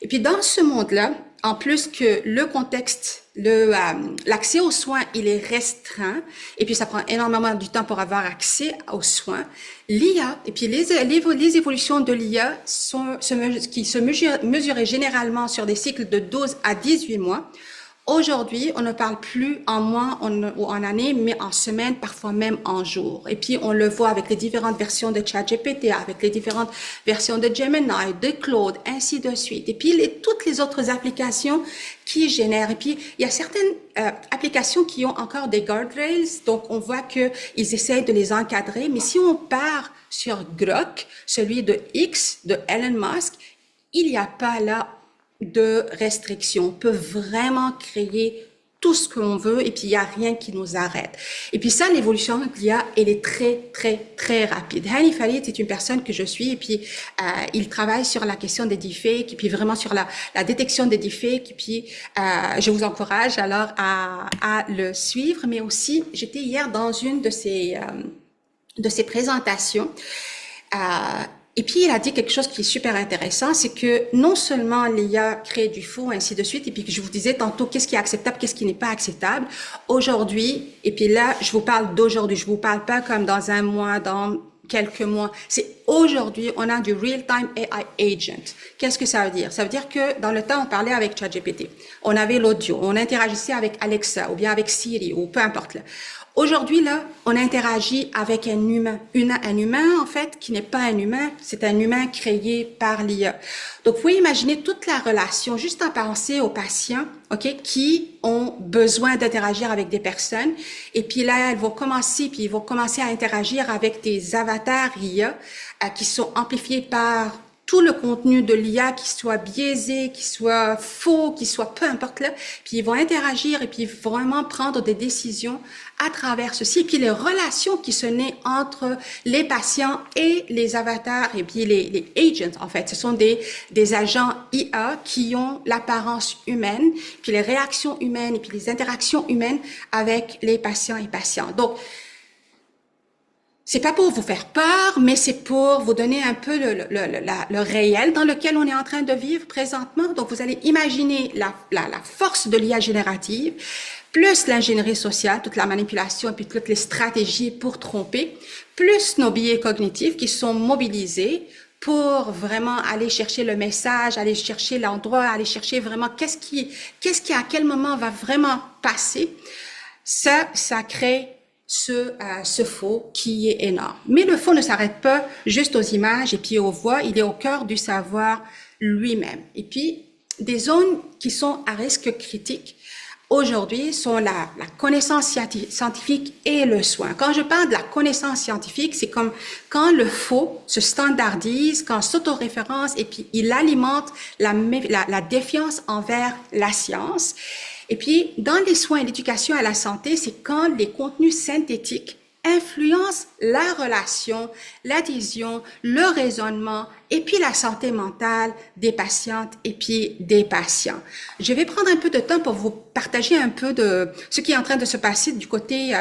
Et puis, dans ce monde-là, en plus que le contexte, l'accès aux soins, il est restreint, et puis ça prend énormément du temps pour avoir accès aux soins, l'IA, et puis les évolutions de l'IA qui se mesuraient généralement sur des cycles de 12 à 18 mois, Aujourd'hui, on ne parle plus en mois ou en année, mais en semaine, parfois même en jours. Et puis, on le voit avec les différentes versions de ChatGPT, avec les différentes versions de Gemini, de Claude, ainsi de suite. Et puis, toutes les autres applications qui génèrent. Et puis, il y a certaines applications qui ont encore des guardrails. Donc, on voit qu'ils essayent de les encadrer. Mais si on part sur Grok, celui de X, de Elon Musk, il n'y a pas là de restrictions. On peut vraiment créer tout ce qu'on veut et puis il n'y a rien qui nous arrête. Et puis ça, l'évolution de l'IA, elle est très, très, très rapide. Hani Farid est une personne que je suis et puis il travaille sur la question des deepfakes et puis vraiment sur la détection des deepfakes et puis je vous encourage alors à le suivre. Mais aussi, j'étais hier dans une de ces présentations et puis, il a dit quelque chose qui est super intéressant, c'est que non seulement l'IA crée du faux, ainsi de suite, et puis que je vous disais tantôt qu'est-ce qui est acceptable, qu'est-ce qui n'est pas acceptable. Aujourd'hui, et puis là, je vous parle d'aujourd'hui, je vous parle pas comme dans un mois, dans quelques mois. C'est aujourd'hui, on a du real-time AI agent. Qu'est-ce que ça veut dire? Ça veut dire que dans le temps, on parlait avec ChatGPT, on avait l'audio, on interagissait avec Alexa ou bien avec Siri ou peu importe là. Aujourd'hui, là, on interagit avec un humain. Un humain, en fait, qui n'est pas un humain, c'est un humain créé par l'IA. Donc, vous pouvez imaginer toute la relation, juste en penser aux patients, OK, qui ont besoin d'interagir avec des personnes. Et puis là, ils vont commencer à interagir avec des avatars IA qui sont amplifiés par tout le contenu de l'IA, qui soit biaisé, qui soit faux, qui soit peu importe là, puis ils vont interagir et puis vraiment prendre des décisions à travers ceci. Et puis les relations qui se naissent entre les patients et les avatars et puis les agents, en fait, ce sont des agents IA qui ont l'apparence humaine, puis les réactions humaines et puis les interactions humaines avec les patients et patientes. Donc, c'est pas pour vous faire peur, mais c'est pour vous donner un peu le réel dans lequel on est en train de vivre présentement. Donc, vous allez imaginer la force de l'IA générative, plus l'ingénierie sociale, toute la manipulation et puis toutes les stratégies pour tromper, plus nos biais cognitifs qui sont mobilisés pour vraiment aller chercher le message, aller chercher l'endroit, aller chercher vraiment qu'est-ce qui à quel moment va vraiment passer. Ça crée ce faux qui est énorme. Mais le faux ne s'arrête pas juste aux images et puis aux voix, il est au cœur du savoir lui-même. Et puis, des zones qui sont à risque critique aujourd'hui sont la connaissance scientifique et le soin. Quand je parle de la connaissance scientifique, c'est comme quand le faux se standardise, quand s'autoréférence et puis il alimente la défiance envers la science. Et puis, dans les soins et l'éducation à la santé, c'est quand les contenus synthétiques influencent la relation, l'adhésion, le raisonnement et puis la santé mentale des patientes et puis des patients. Je vais prendre un peu de temps pour vous partager un peu de ce qui est en train de se passer du côté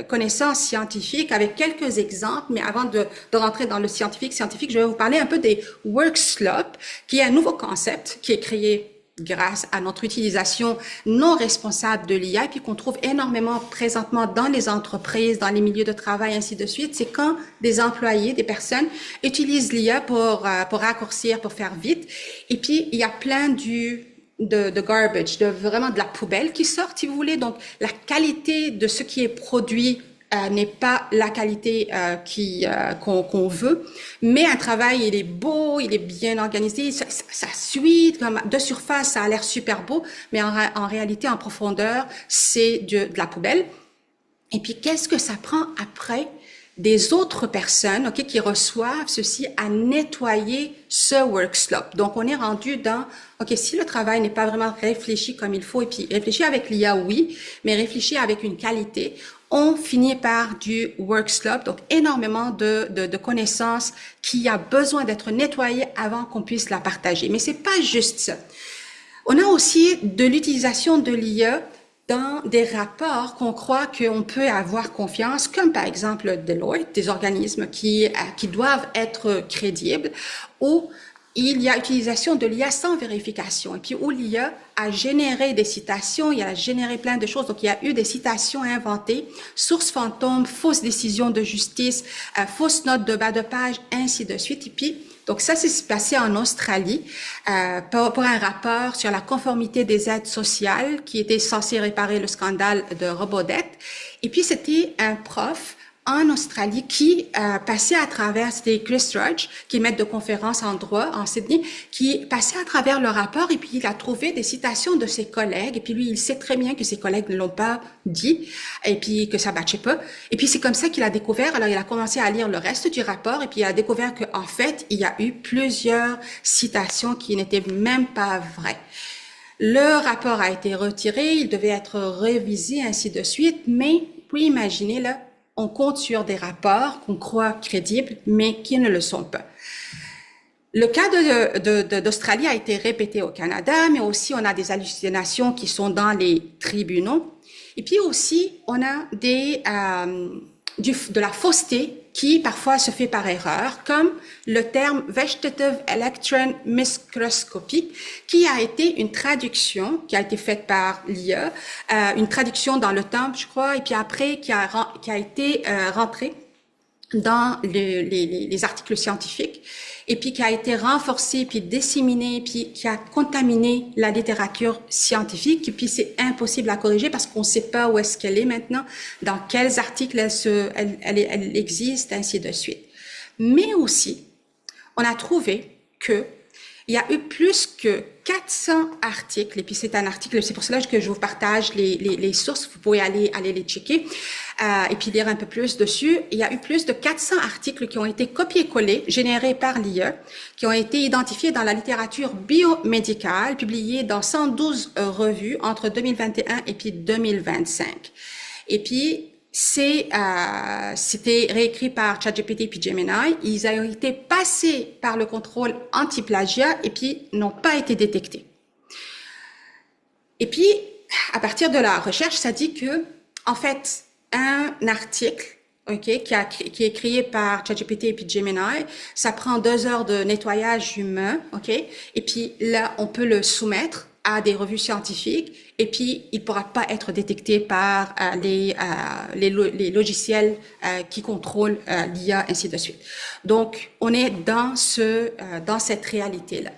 connaissance scientifique avec quelques exemples, mais avant de rentrer dans le scientifique, je vais vous parler un peu des work slop, qui est un nouveau concept qui est créé grâce à notre utilisation non responsable de l'IA, et puis qu'on trouve énormément présentement dans les entreprises, dans les milieux de travail, ainsi de suite, c'est quand des employés, des personnes utilisent l'IA pour raccourcir, pour faire vite, et puis il y a plein de garbage, vraiment de la poubelle qui sort, si vous voulez. Donc, la qualité de ce qui est produit n'est pas la qualité qu'on veut, mais un travail, il est beau, il est bien organisé, ça suit, comme de surface, ça a l'air super beau, mais en réalité, en profondeur, c'est de la poubelle. Et puis, qu'est-ce que ça prend après des autres personnes, OK, qui reçoivent ceci à nettoyer ce work slop. Donc, on est rendu dans, OK, si le travail n'est pas vraiment réfléchi comme il faut, et puis réfléchi avec l'IA, oui, mais réfléchi avec une qualité, on finit par du work slop, donc énormément de connaissances qui a besoin d'être nettoyées avant qu'on puisse la partager. Mais c'est pas juste ça. On a aussi de l'utilisation de l'IA dans des rapports qu'on croit qu'on peut avoir confiance, comme par exemple Deloitte, des organismes qui doivent être crédibles, où il y a utilisation de l'IA sans vérification. Et puis, où l'IA a généré des citations, il a généré plein de choses. Donc, il y a eu des citations inventées, sources fantômes, fausses décisions de justice, fausses notes de bas de page, ainsi de suite. Et puis, donc ça, c'est passé en Australie pour un rapport sur la conformité des aides sociales qui était censé réparer le scandale de Robodebt. Et puis, c'était un prof en Australie qui passait à travers, c'était Chris Rudge, qui est maître de conférence en droit en Sydney, qui passait à travers le rapport et puis il a trouvé des citations de ses collègues et puis lui, il sait très bien que ses collègues ne l'ont pas dit et puis que ça matchait pas. Et puis c'est comme ça qu'il a découvert, alors il a commencé à lire le reste du rapport et puis il a découvert qu'en fait, il y a eu plusieurs citations qui n'étaient même pas vraies. Le rapport a été retiré, il devait être révisé, ainsi de suite, mais vous pouvez imaginer là, on compte sur des rapports qu'on croit crédibles, mais qui ne le sont pas. Le cas d'Australie a été répété au Canada, mais aussi on a des hallucinations qui sont dans les tribunaux. Et puis aussi, on a de la fausseté qui parfois se fait par erreur, comme le terme Vegetative Electron Microscopy, qui a été une traduction qui a été faite par l'IA, une traduction dans le temps, je crois, et puis après qui a été rentrée dans les articles scientifiques, et puis qui a été renforcée, puis disséminée, puis qui a contaminé la littérature scientifique, et puis c'est impossible à corriger parce qu'on ne sait pas où est-ce qu'elle est maintenant, dans quels articles elle existe, ainsi de suite. Mais aussi, on a trouvé que il y a eu plus que 400 articles, et puis c'est un article, c'est pour cela que je vous partage les sources, vous pouvez aller les checker, et puis lire un peu plus dessus. Il y a eu plus de 400 articles qui ont été copiés-collés, générés par l'IA, qui ont été identifiés dans la littérature biomédicale, publiés dans 112 revues entre 2021 et puis 2025. Et puis, c'était réécrit par ChatGPT et puis Gemini. Ils ont été passés par le contrôle anti-plagiat et puis n'ont pas été détectés. Et puis, à partir de la recherche, ça dit que, en fait, un article, qui est créé par ChatGPT et puis Gemini, ça prend 2 heures de nettoyage humain, et puis là, on peut le soumettre à des revues scientifiques, et puis il pourra pas être détecté par les logiciels qui contrôlent l'IA, ainsi de suite. Donc, on est dans cette réalité-là.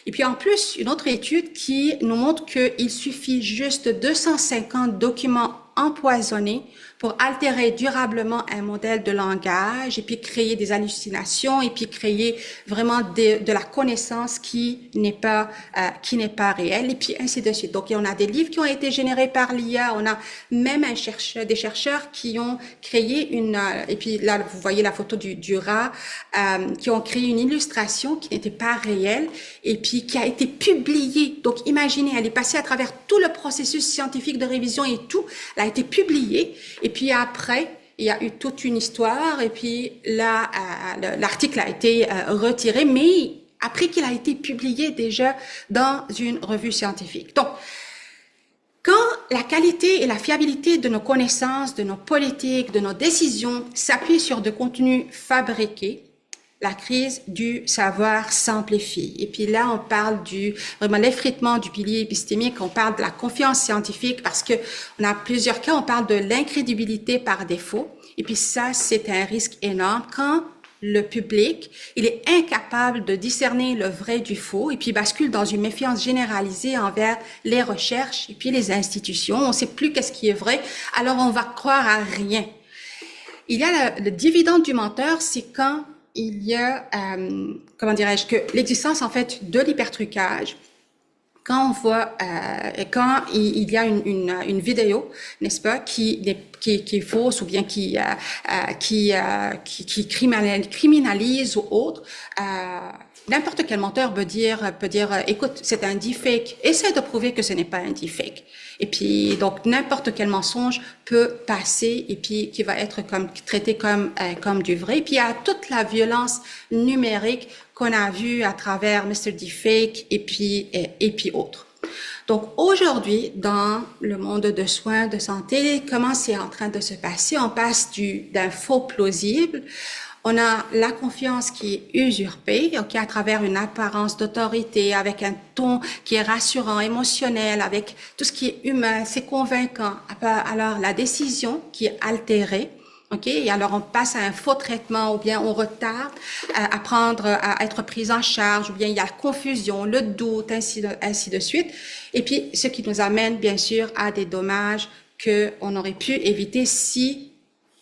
Et puis en plus, une autre étude qui nous montre qu'il suffit juste de 250 documents empoisonnés pour altérer durablement un modèle de langage et puis créer des hallucinations et puis créer vraiment de la connaissance qui n'est pas réelle, et puis ainsi de suite. Donc, on a des livres qui ont été générés par l'IA, on a même des chercheurs qui ont créé et puis là, vous voyez la photo du rat, qui ont créé une illustration qui n'était pas réelle et puis qui a été publiée. Donc, imaginez, elle est passée à travers tout le processus scientifique de révision et tout, elle a été publiée, et puis après, il y a eu toute une histoire, et puis là, l'article a été retiré, mais après qu'il a été publié déjà dans une revue scientifique. Donc, quand la qualité et la fiabilité de nos connaissances, de nos politiques, de nos décisions s'appuient sur de contenus fabriqués, la crise du savoir s'amplifie. Et puis là, on parle vraiment l'effritement du pilier épistémique, on parle de la confiance scientifique, parce que on a plusieurs cas, on parle de l'incrédibilité par défaut. Et puis ça, c'est un risque énorme quand le public, il est incapable de discerner le vrai du faux, et puis bascule dans une méfiance généralisée envers les recherches et puis les institutions. On ne sait plus qu'est-ce qui est vrai, alors on va croire à rien. Il y a le dividende du menteur, c'est quand il y a, que l'existence, en fait, de l'hypertrucage, quand on voit, quand il y a une vidéo, n'est-ce pas, qui est fausse ou bien qui criminalise ou autre, n'importe quel menteur peut dire, écoute, c'est un deepfake. Essaie de prouver que ce n'est pas un deepfake. Et puis, donc, n'importe quel mensonge peut passer et puis qui va être traité comme du vrai. Et puis, il y a toute la violence numérique qu'on a vue à travers Mr. Deepfake et puis autres. Donc, aujourd'hui, dans le monde de soins, de santé, comment c'est en train de se passer? On passe d'un faux plausible On a la confiance qui est usurpée, ok, à travers une apparence d'autorité, avec un ton qui est rassurant, émotionnel, avec tout ce qui est humain, c'est convaincant. Alors, la décision qui est altérée, ok, et alors on passe à un faux traitement, ou bien on retarde à être pris en charge, ou bien il y a confusion, le doute, ainsi de suite. Et puis, ce qui nous amène, bien sûr, à des dommages qu'on aurait pu éviter si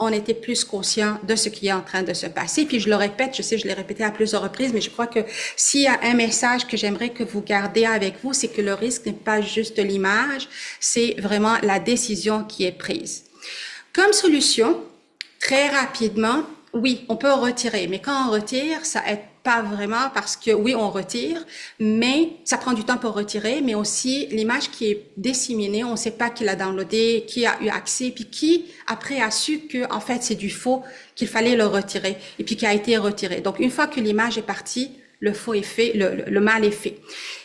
on était plus conscient de ce qui est en train de se passer. Puis je le répète, je sais, je l'ai répété à plusieurs reprises, mais je crois que s'il y a un message que j'aimerais que vous gardez avec vous, c'est que le risque n'est pas juste l'image, c'est vraiment la décision qui est prise. Comme solution, très rapidement, oui, on peut retirer, mais quand on retire, ça aide pas vraiment parce que oui, on retire, mais ça prend du temps pour retirer, mais aussi l'image qui est disséminée, on ne sait pas qui l'a downloadé, qui a eu accès, puis qui après a su que en fait c'est du faux, qu'il fallait le retirer, et puis qui a été retiré. Donc une fois que l'image est partie, le faux est fait, le mal est fait.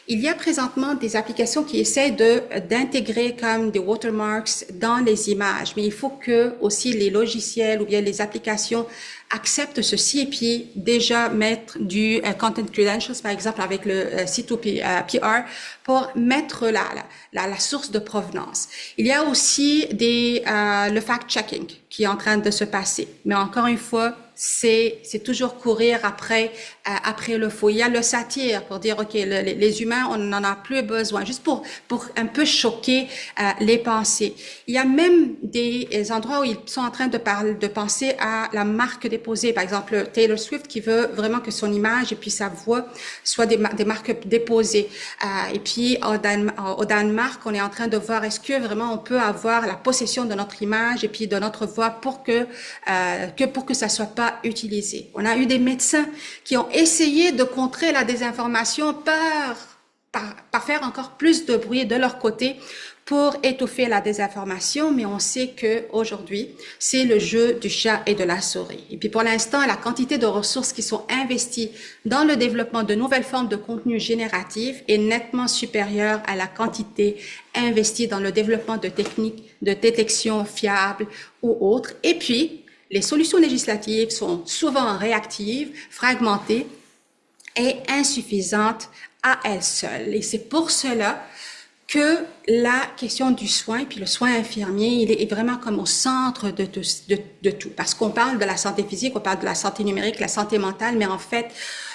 Il y a présentement des applications qui essaient d'intégrer comme des watermarks dans les images, mais il faut que aussi les logiciels ou bien les applications acceptent ceci et puis déjà mettre du content credentials, par exemple, avec le C2PR pour mettre la source de provenance. Il y a aussi le fact-checking qui est en train de se passer. Mais encore une fois, c'est toujours courir après le faux. Il y a le satire pour dire, OK, les humains, on n'en a plus besoin, juste pour un peu choquer les pensées. Il y a même des endroits où ils sont en train de penser à la marque déposée. Par exemple, Taylor Swift qui veut vraiment que son image et puis sa voix soient des marques déposées. Et puis, au Danemark, on est en train de voir est-ce que vraiment on peut avoir la possession de notre image et puis de notre voix pour que ça soit pas utilisé. On a eu des médecins qui ont essayé de contrer la désinformation par faire encore plus de bruit de leur côté pour étouffer la désinformation, mais on sait que aujourd'hui, c'est le jeu du chat et de la souris. Et puis pour l'instant, la quantité de ressources qui sont investies dans le développement de nouvelles formes de contenu génératif est nettement supérieure à la quantité investie dans le développement de techniques de détection fiables ou autres. Et puis, les solutions législatives sont souvent réactives, fragmentées et insuffisantes à elles seules. Et c'est pour cela que la question du soin, puis le soin infirmier, il est vraiment comme au centre de tout. Parce qu'on parle de la santé physique, on parle de la santé numérique, la santé mentale, mais en fait,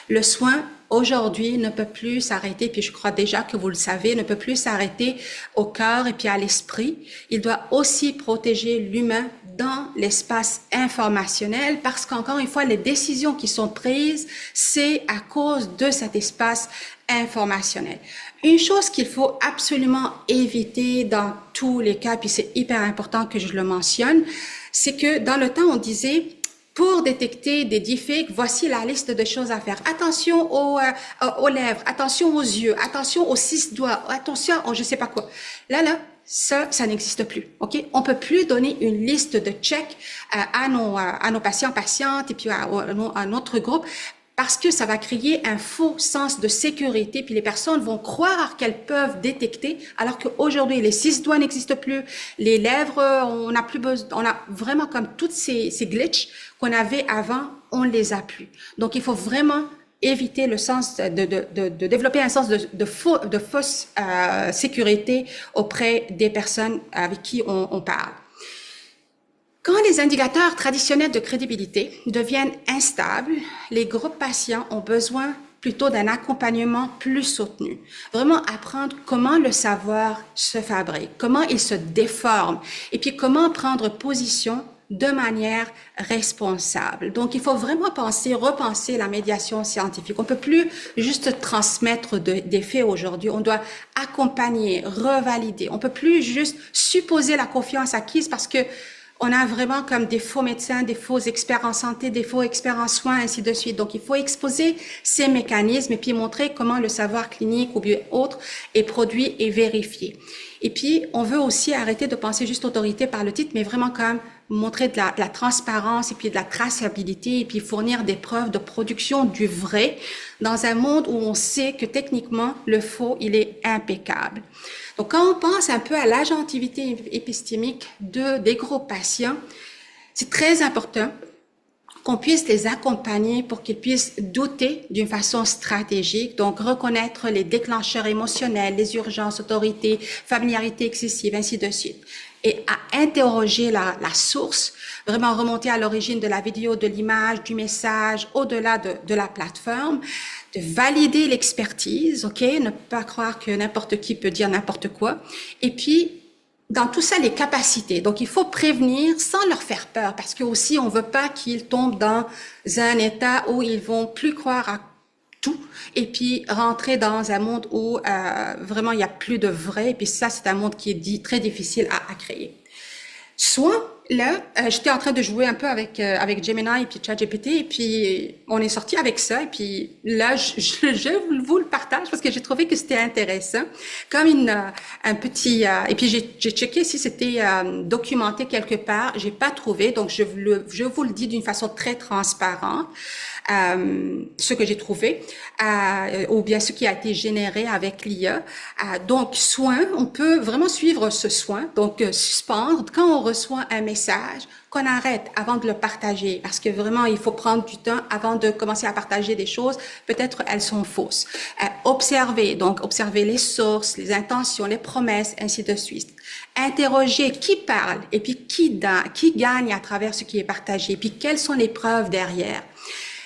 le soin, aujourd'hui, ne peut plus s'arrêter, puis je crois déjà que vous le savez, ne peut plus s'arrêter au cœur et puis à l'esprit. Il doit aussi protéger l'humain dans l'espace informationnel parce qu'encore une fois, les décisions qui sont prises, c'est à cause de cet espace informationnel. Une chose qu'il faut absolument éviter dans tous les cas, puis c'est hyper important que je le mentionne, c'est que dans le temps, on disait pour détecter des deepfakes, voici la liste de choses à faire. Attention aux lèvres, attention aux yeux, attention aux 6 doigts, attention aux je sais pas quoi. Là, ça n'existe plus. Ok, on peut plus donner une liste de checks à nos patientes et puis à notre groupe. Parce que ça va créer un faux sens de sécurité, puis les personnes vont croire qu'elles peuvent détecter, alors qu'aujourd'hui, les 6 doigts n'existent plus, les lèvres, on n'a plus besoin, on a vraiment comme toutes ces glitches qu'on avait avant, on les a plus. Donc, il faut vraiment éviter le sens de développer un sens de fausse sécurité auprès des personnes avec qui on parle. Quand les indicateurs traditionnels de crédibilité deviennent instables, les groupes patients ont besoin plutôt d'un accompagnement plus soutenu. Vraiment apprendre comment le savoir se fabrique, comment il se déforme, et puis comment prendre position de manière responsable. Donc, il faut vraiment repenser la médiation scientifique. On peut plus juste transmettre des faits aujourd'hui. On doit accompagner, revalider. On peut plus juste supposer la confiance acquise parce que on a vraiment comme des faux médecins, des faux experts en santé, des faux experts en soins, ainsi de suite. Donc, il faut exposer ces mécanismes et puis montrer comment le savoir clinique ou bien autre est produit et vérifié. Et puis, on veut aussi arrêter de penser juste autorité par le titre, mais vraiment comme montrer de la transparence et puis de la traçabilité et puis fournir des preuves de production du vrai dans un monde où on sait que techniquement, le faux, il est impeccable. Donc, quand on pense un peu à l'agentivité épistémique des groupes patients, c'est très important qu'on puisse les accompagner pour qu'ils puissent douter d'une façon stratégique, donc reconnaître les déclencheurs émotionnels, les urgences, autorité, familiarité excessive, ainsi de suite. Et à interroger la source, vraiment remonter à l'origine de la vidéo, de l'image, du message, au-delà de la plateforme, de valider l'expertise, ok, ne pas croire que n'importe qui peut dire n'importe quoi, et puis dans tout ça, les capacités. Donc, il faut prévenir sans leur faire peur, parce que aussi, on veut pas qu'ils tombent dans un état où ils vont plus croire à tout, et puis rentrer dans un monde où vraiment il y a plus de vrai, et puis ça, c'est un monde qui est très difficile à créer. Soit là, j'étais en train de jouer un peu avec Gemini et puis ChatGPT, et puis on est sorti avec ça, et puis là, je vous le partage parce que j'ai trouvé que c'était intéressant, comme un petit et puis j'ai checké si c'était documenté quelque part, j'ai pas trouvé, donc je vous le dis d'une façon très transparente. Ce que j'ai trouvé, ou bien ce qui a été généré avec l'IA. Donc, soin, on peut vraiment suivre ce soin, donc suspendre quand on reçoit un message, qu'on arrête avant de le partager, parce que vraiment, il faut prendre du temps avant de commencer à partager des choses. Peut-être elles sont fausses. Observer, donc observer les sources, les intentions, les promesses, ainsi de suite. Interroger qui parle et puis qui gagne à travers ce qui est partagé, puis quelles sont les preuves derrière.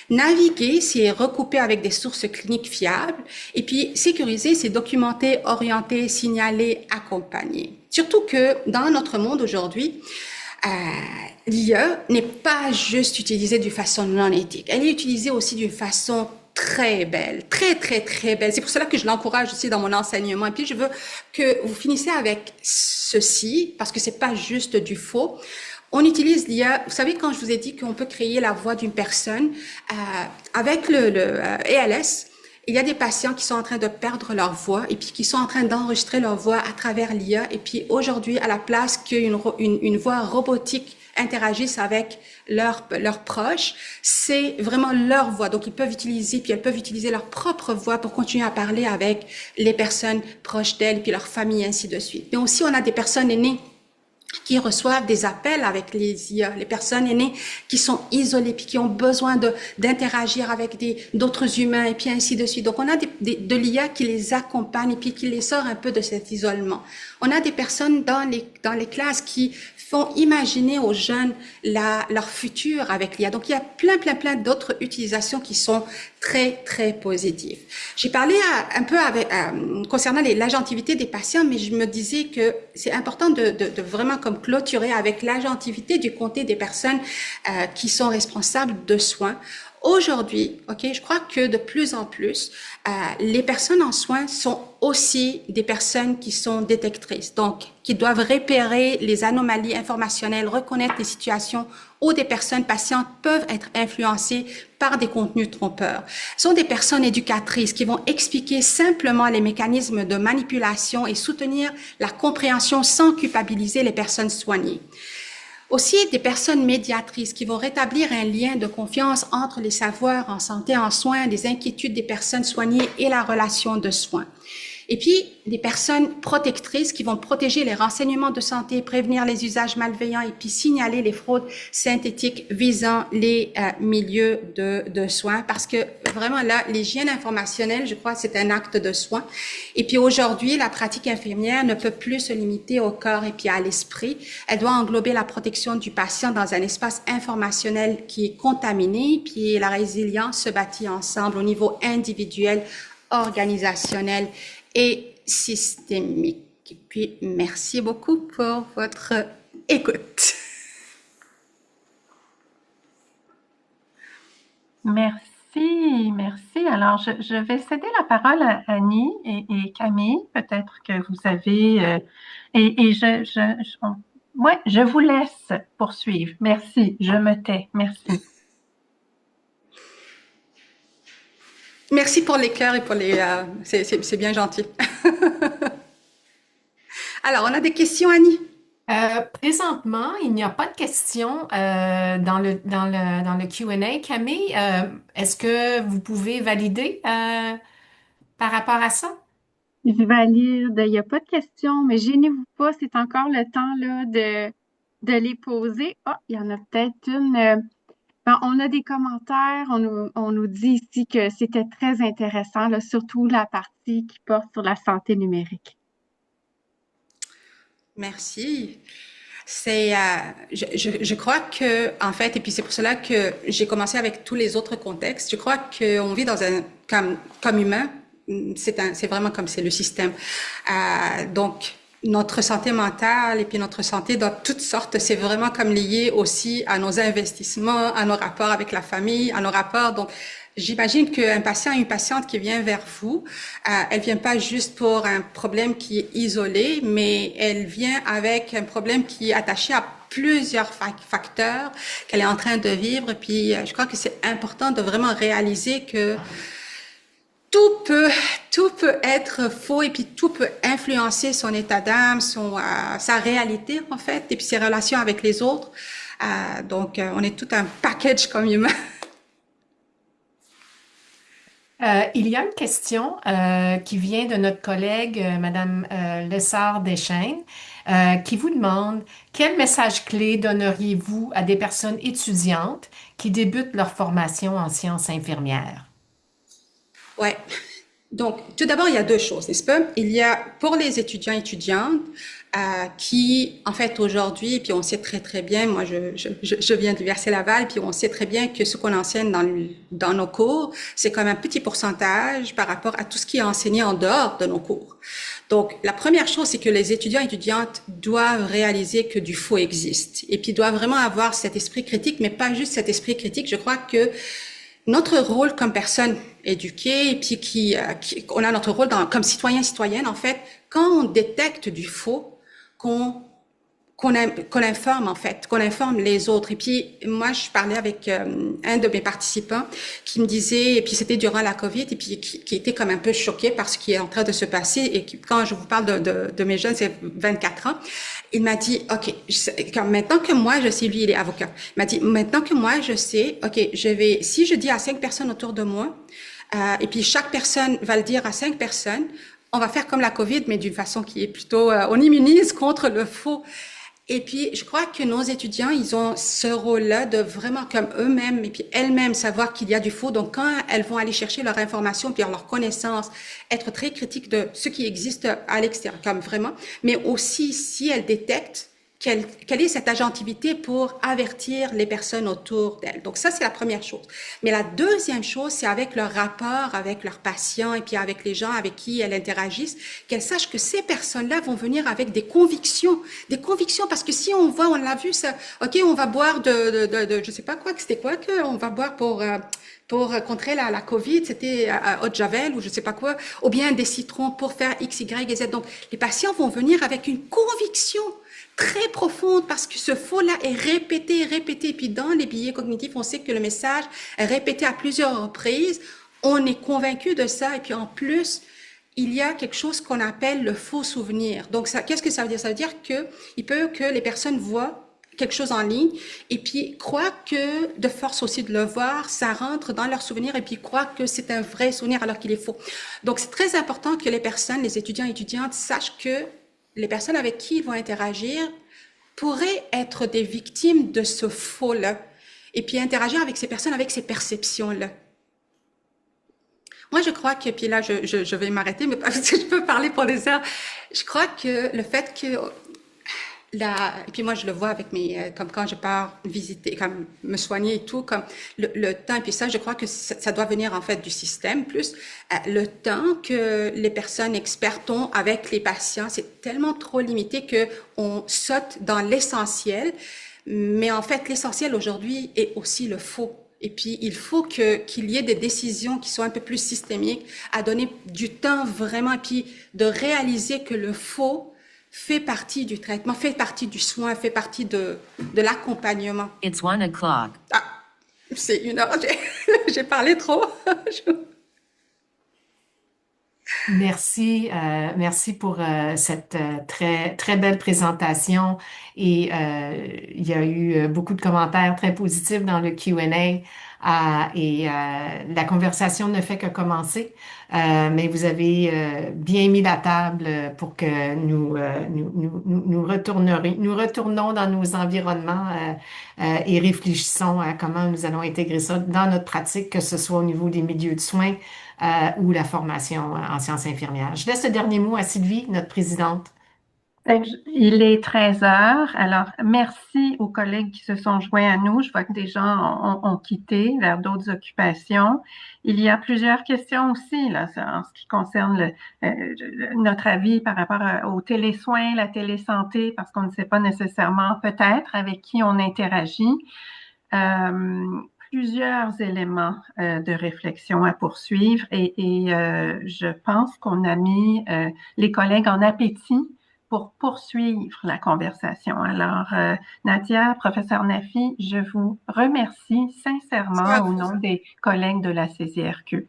Naviguer, c'est recouper avec des sources cliniques fiables. Et puis, sécuriser, c'est documenter, orienter, signaler, accompagner. Surtout que dans notre monde aujourd'hui, l'IA n'est pas juste utilisée d'une façon non éthique. Elle est utilisée aussi d'une façon très belle, très, très, très belle. C'est pour cela que je l'encourage aussi dans mon enseignement. Et puis, je veux que vous finissiez avec ceci, parce que c'est pas juste du faux. On utilise l'IA, vous savez, quand je vous ai dit qu'on peut créer la voix d'une personne, avec le ALS, il y a des patients qui sont en train de perdre leur voix et puis qui sont en train d'enregistrer leur voix à travers l'IA. Et puis aujourd'hui, à la place qu'une voix robotique interagisse avec leurs proches, c'est vraiment leur voix. Donc, ils peuvent utiliser, puis elles peuvent utiliser leur propre voix pour continuer à parler avec les personnes proches d'elles, puis leur famille, ainsi de suite. Mais aussi, on a des personnes aînées qui reçoivent des appels avec les IA, les personnes aînées qui sont isolées puis qui ont besoin d'interagir avec d'autres humains et puis ainsi de suite. Donc, on a de l'IA qui les accompagne et puis qui les sort un peu de cet isolement. On a des personnes dans les classes qui font imaginer aux jeunes leur futur avec l'IA. Donc, il y a plein d'autres utilisations qui sont très, très positives. J'ai parlé un peu concernant l'agentivité des patients, mais je me disais que c'est important de vraiment comme clôturer avec l'agentivité du côté des personnes qui sont responsables de soins. Aujourd'hui, je crois que de plus en plus, les personnes en soins sont aussi des personnes qui sont détectrices, donc qui doivent repérer les anomalies informationnelles, reconnaître les situations où des personnes patientes peuvent être influencées par des contenus trompeurs. Ce sont des personnes éducatrices qui vont expliquer simplement les mécanismes de manipulation et soutenir la compréhension sans culpabiliser les personnes soignées. Aussi, des personnes médiatrices qui vont rétablir un lien de confiance entre les savoirs en santé, en soins, les inquiétudes des personnes soignées et la relation de soins. Et puis, des personnes protectrices qui vont protéger les renseignements de santé, prévenir les usages malveillants et puis signaler les fraudes synthétiques visant les milieux de soins. Parce que vraiment là, l'hygiène informationnelle, je crois, c'est un acte de soin. Et puis aujourd'hui, la pratique infirmière ne peut plus se limiter au corps et puis à l'esprit. Elle doit englober la protection du patient dans un espace informationnel qui est contaminé. Puis la résilience se bâtit ensemble au niveau individuel, organisationnel et systémique. Et puis, merci beaucoup pour votre écoute. Merci. Alors, je vais céder la parole à Annie et Camille. Peut-être que vous avez... je vous laisse poursuivre. Merci. Je me tais. Merci. Merci pour les cœurs et pour les... c'est bien gentil. Alors, on a des questions, Annie? Présentement, il n'y a pas de questions dans le Q&A. Camille, est-ce que vous pouvez valider par rapport à ça? Je valide. Il n'y a pas de questions, mais gênez-vous pas, c'est encore le temps là, de les poser. Ah, il y en a peut-être une. Ben, on a des commentaires, on nous dit ici que c'était très intéressant, là, surtout la partie qui porte sur la santé numérique. Merci. Je crois que, en fait, et puis c'est pour cela que j'ai commencé avec tous les autres contextes. Je crois qu'on vit dans comme humain, c'est vraiment comme c'est le système. Donc, notre santé mentale et puis notre santé dans toutes sortes, c'est vraiment comme lié aussi à nos investissements, à nos rapports avec la famille, à nos rapports. Donc, j'imagine qu'un patient, une patiente qui vient vers vous, elle vient pas juste pour un problème qui est isolé, mais elle vient avec un problème qui est attaché à plusieurs facteurs qu'elle est en train de vivre. Et puis, je crois que c'est important de vraiment réaliser que tout peut être faux et puis tout peut influencer son état d'âme, sa réalité en fait, et puis ses relations avec les autres. Donc, on est tout un package comme humain. Il y a une question qui vient de notre collègue, Madame Lessard-Deschaines, qui vous demande quel message clé donneriez-vous à des personnes étudiantes qui débutent leur formation en sciences infirmières? Ouais. Donc, tout d'abord, il y a deux choses, n'est-ce pas? Il y a pour les étudiants et étudiantes qui, en fait, aujourd'hui, puis on sait très très bien, moi je viens de l'Université Laval, puis on sait très bien que ce qu'on enseigne dans nos cours, c'est comme un petit pourcentage par rapport à tout ce qui est enseigné en dehors de nos cours. Donc, la première chose, c'est que les étudiants et étudiantes doivent réaliser que du faux existe, et puis doivent vraiment avoir cet esprit critique, mais pas juste cet esprit critique. Je crois que notre rôle comme personne éduquée, et puis on a notre rôle comme citoyen-citoyenne, en fait, quand on détecte du faux, qu'on informe, en fait, qu'on informe les autres. Et puis, moi, je parlais avec un de mes participants qui me disait, et puis c'était durant la COVID, et puis qui était comme un peu choqué par ce qui est en train de se passer, et quand je vous parle de mes jeunes, c'est 24 ans, il m'a dit, OK, maintenant que moi je sais, lui, il est avocat, il m'a dit, maintenant que moi je sais, OK, si je dis à 5 personnes autour de moi, et puis chaque personne va le dire à 5 personnes, on va faire comme la COVID, mais d'une façon qui est plutôt, on immunise contre le faux. Et puis, je crois que nos étudiants, ils ont ce rôle-là de vraiment, comme eux-mêmes et puis elles-mêmes, savoir qu'il y a du faux. Donc, quand elles vont aller chercher leur information puis leur connaissance, être très critiques de ce qui existe à l'extérieur, comme vraiment, mais aussi si elles détectent quelle est cette agentivité pour avertir les personnes autour d'elles. Donc ça, c'est la première chose. Mais la deuxième chose, c'est avec leur rapport avec leurs patients et puis avec les gens avec qui elles interagissent, qu'elles sachent que ces personnes-là vont venir avec des convictions parce que si on voit, on l'a vu, ça, OK, on va boire je sais pas quoi, c'était quoi qu'on va boire pour contrer la COVID, c'était eau de Javel ou je sais pas quoi, ou bien des citrons pour faire X, Y et Z. Donc, les patients vont venir avec une conviction très profonde parce que ce faux-là est répété. Et puis dans les biais cognitifs, on sait que le message est répété à plusieurs reprises. On est convaincu de ça. Et puis en plus, il y a quelque chose qu'on appelle le faux souvenir. Donc qu'est-ce que ça veut dire? Ça veut dire il peut que les personnes voient quelque chose en ligne et puis croient que, de force aussi de le voir, ça rentre dans leur souvenir et puis croient que c'est un vrai souvenir alors qu'il est faux. Donc c'est très important que les personnes, les étudiants et étudiantes sachent que les personnes avec qui ils vont interagir pourraient être des victimes de ce faux-là et puis interagir avec ces personnes, avec ces perceptions-là. Moi, je crois que, puis là, je vais m'arrêter, mais parce que je peux parler pour des heures. Je crois que le fait que et puis moi, je le vois avec comme quand je pars visiter, comme me soigner et tout, comme le temps, et puis ça, je crois que ça doit venir en fait du système, plus le temps que les personnes expertes ont avec les patients, c'est tellement trop limité que on saute dans l'essentiel, mais en fait, l'essentiel aujourd'hui est aussi le faux. Et puis, il faut qu'il y ait des décisions qui soient un peu plus systémiques, à donner du temps vraiment, et puis de réaliser que le faux fait partie du traitement, fait partie du soin, fait partie de l'accompagnement. It's 1 o'clock. Ah, c'est 1 heure, j'ai parlé trop. Merci, merci pour cette très très belle présentation et il y a eu beaucoup de commentaires très positifs dans le Q&A et la conversation ne fait que commencer, mais vous avez bien mis la table pour que nous retournons dans nos environnements et réfléchissons à comment nous allons intégrer ça dans notre pratique, que ce soit au niveau des milieux de soins ou la formation en sciences infirmières. Je laisse le dernier mot à Sylvie, notre présidente. Il est 13 heures. Alors, merci aux collègues qui se sont joints à nous. Je vois que des gens ont quitté vers d'autres occupations. Il y a plusieurs questions aussi là, en ce qui concerne notre avis par rapport aux télésoins, la télésanté, parce qu'on ne sait pas nécessairement peut-être avec qui on interagit. Plusieurs éléments de réflexion à poursuivre et je pense qu'on a mis les collègues en appétit pour poursuivre la conversation. Alors, Nadia, professeur Nafi, je vous remercie sincèrement au nom des collègues de la CCRQ.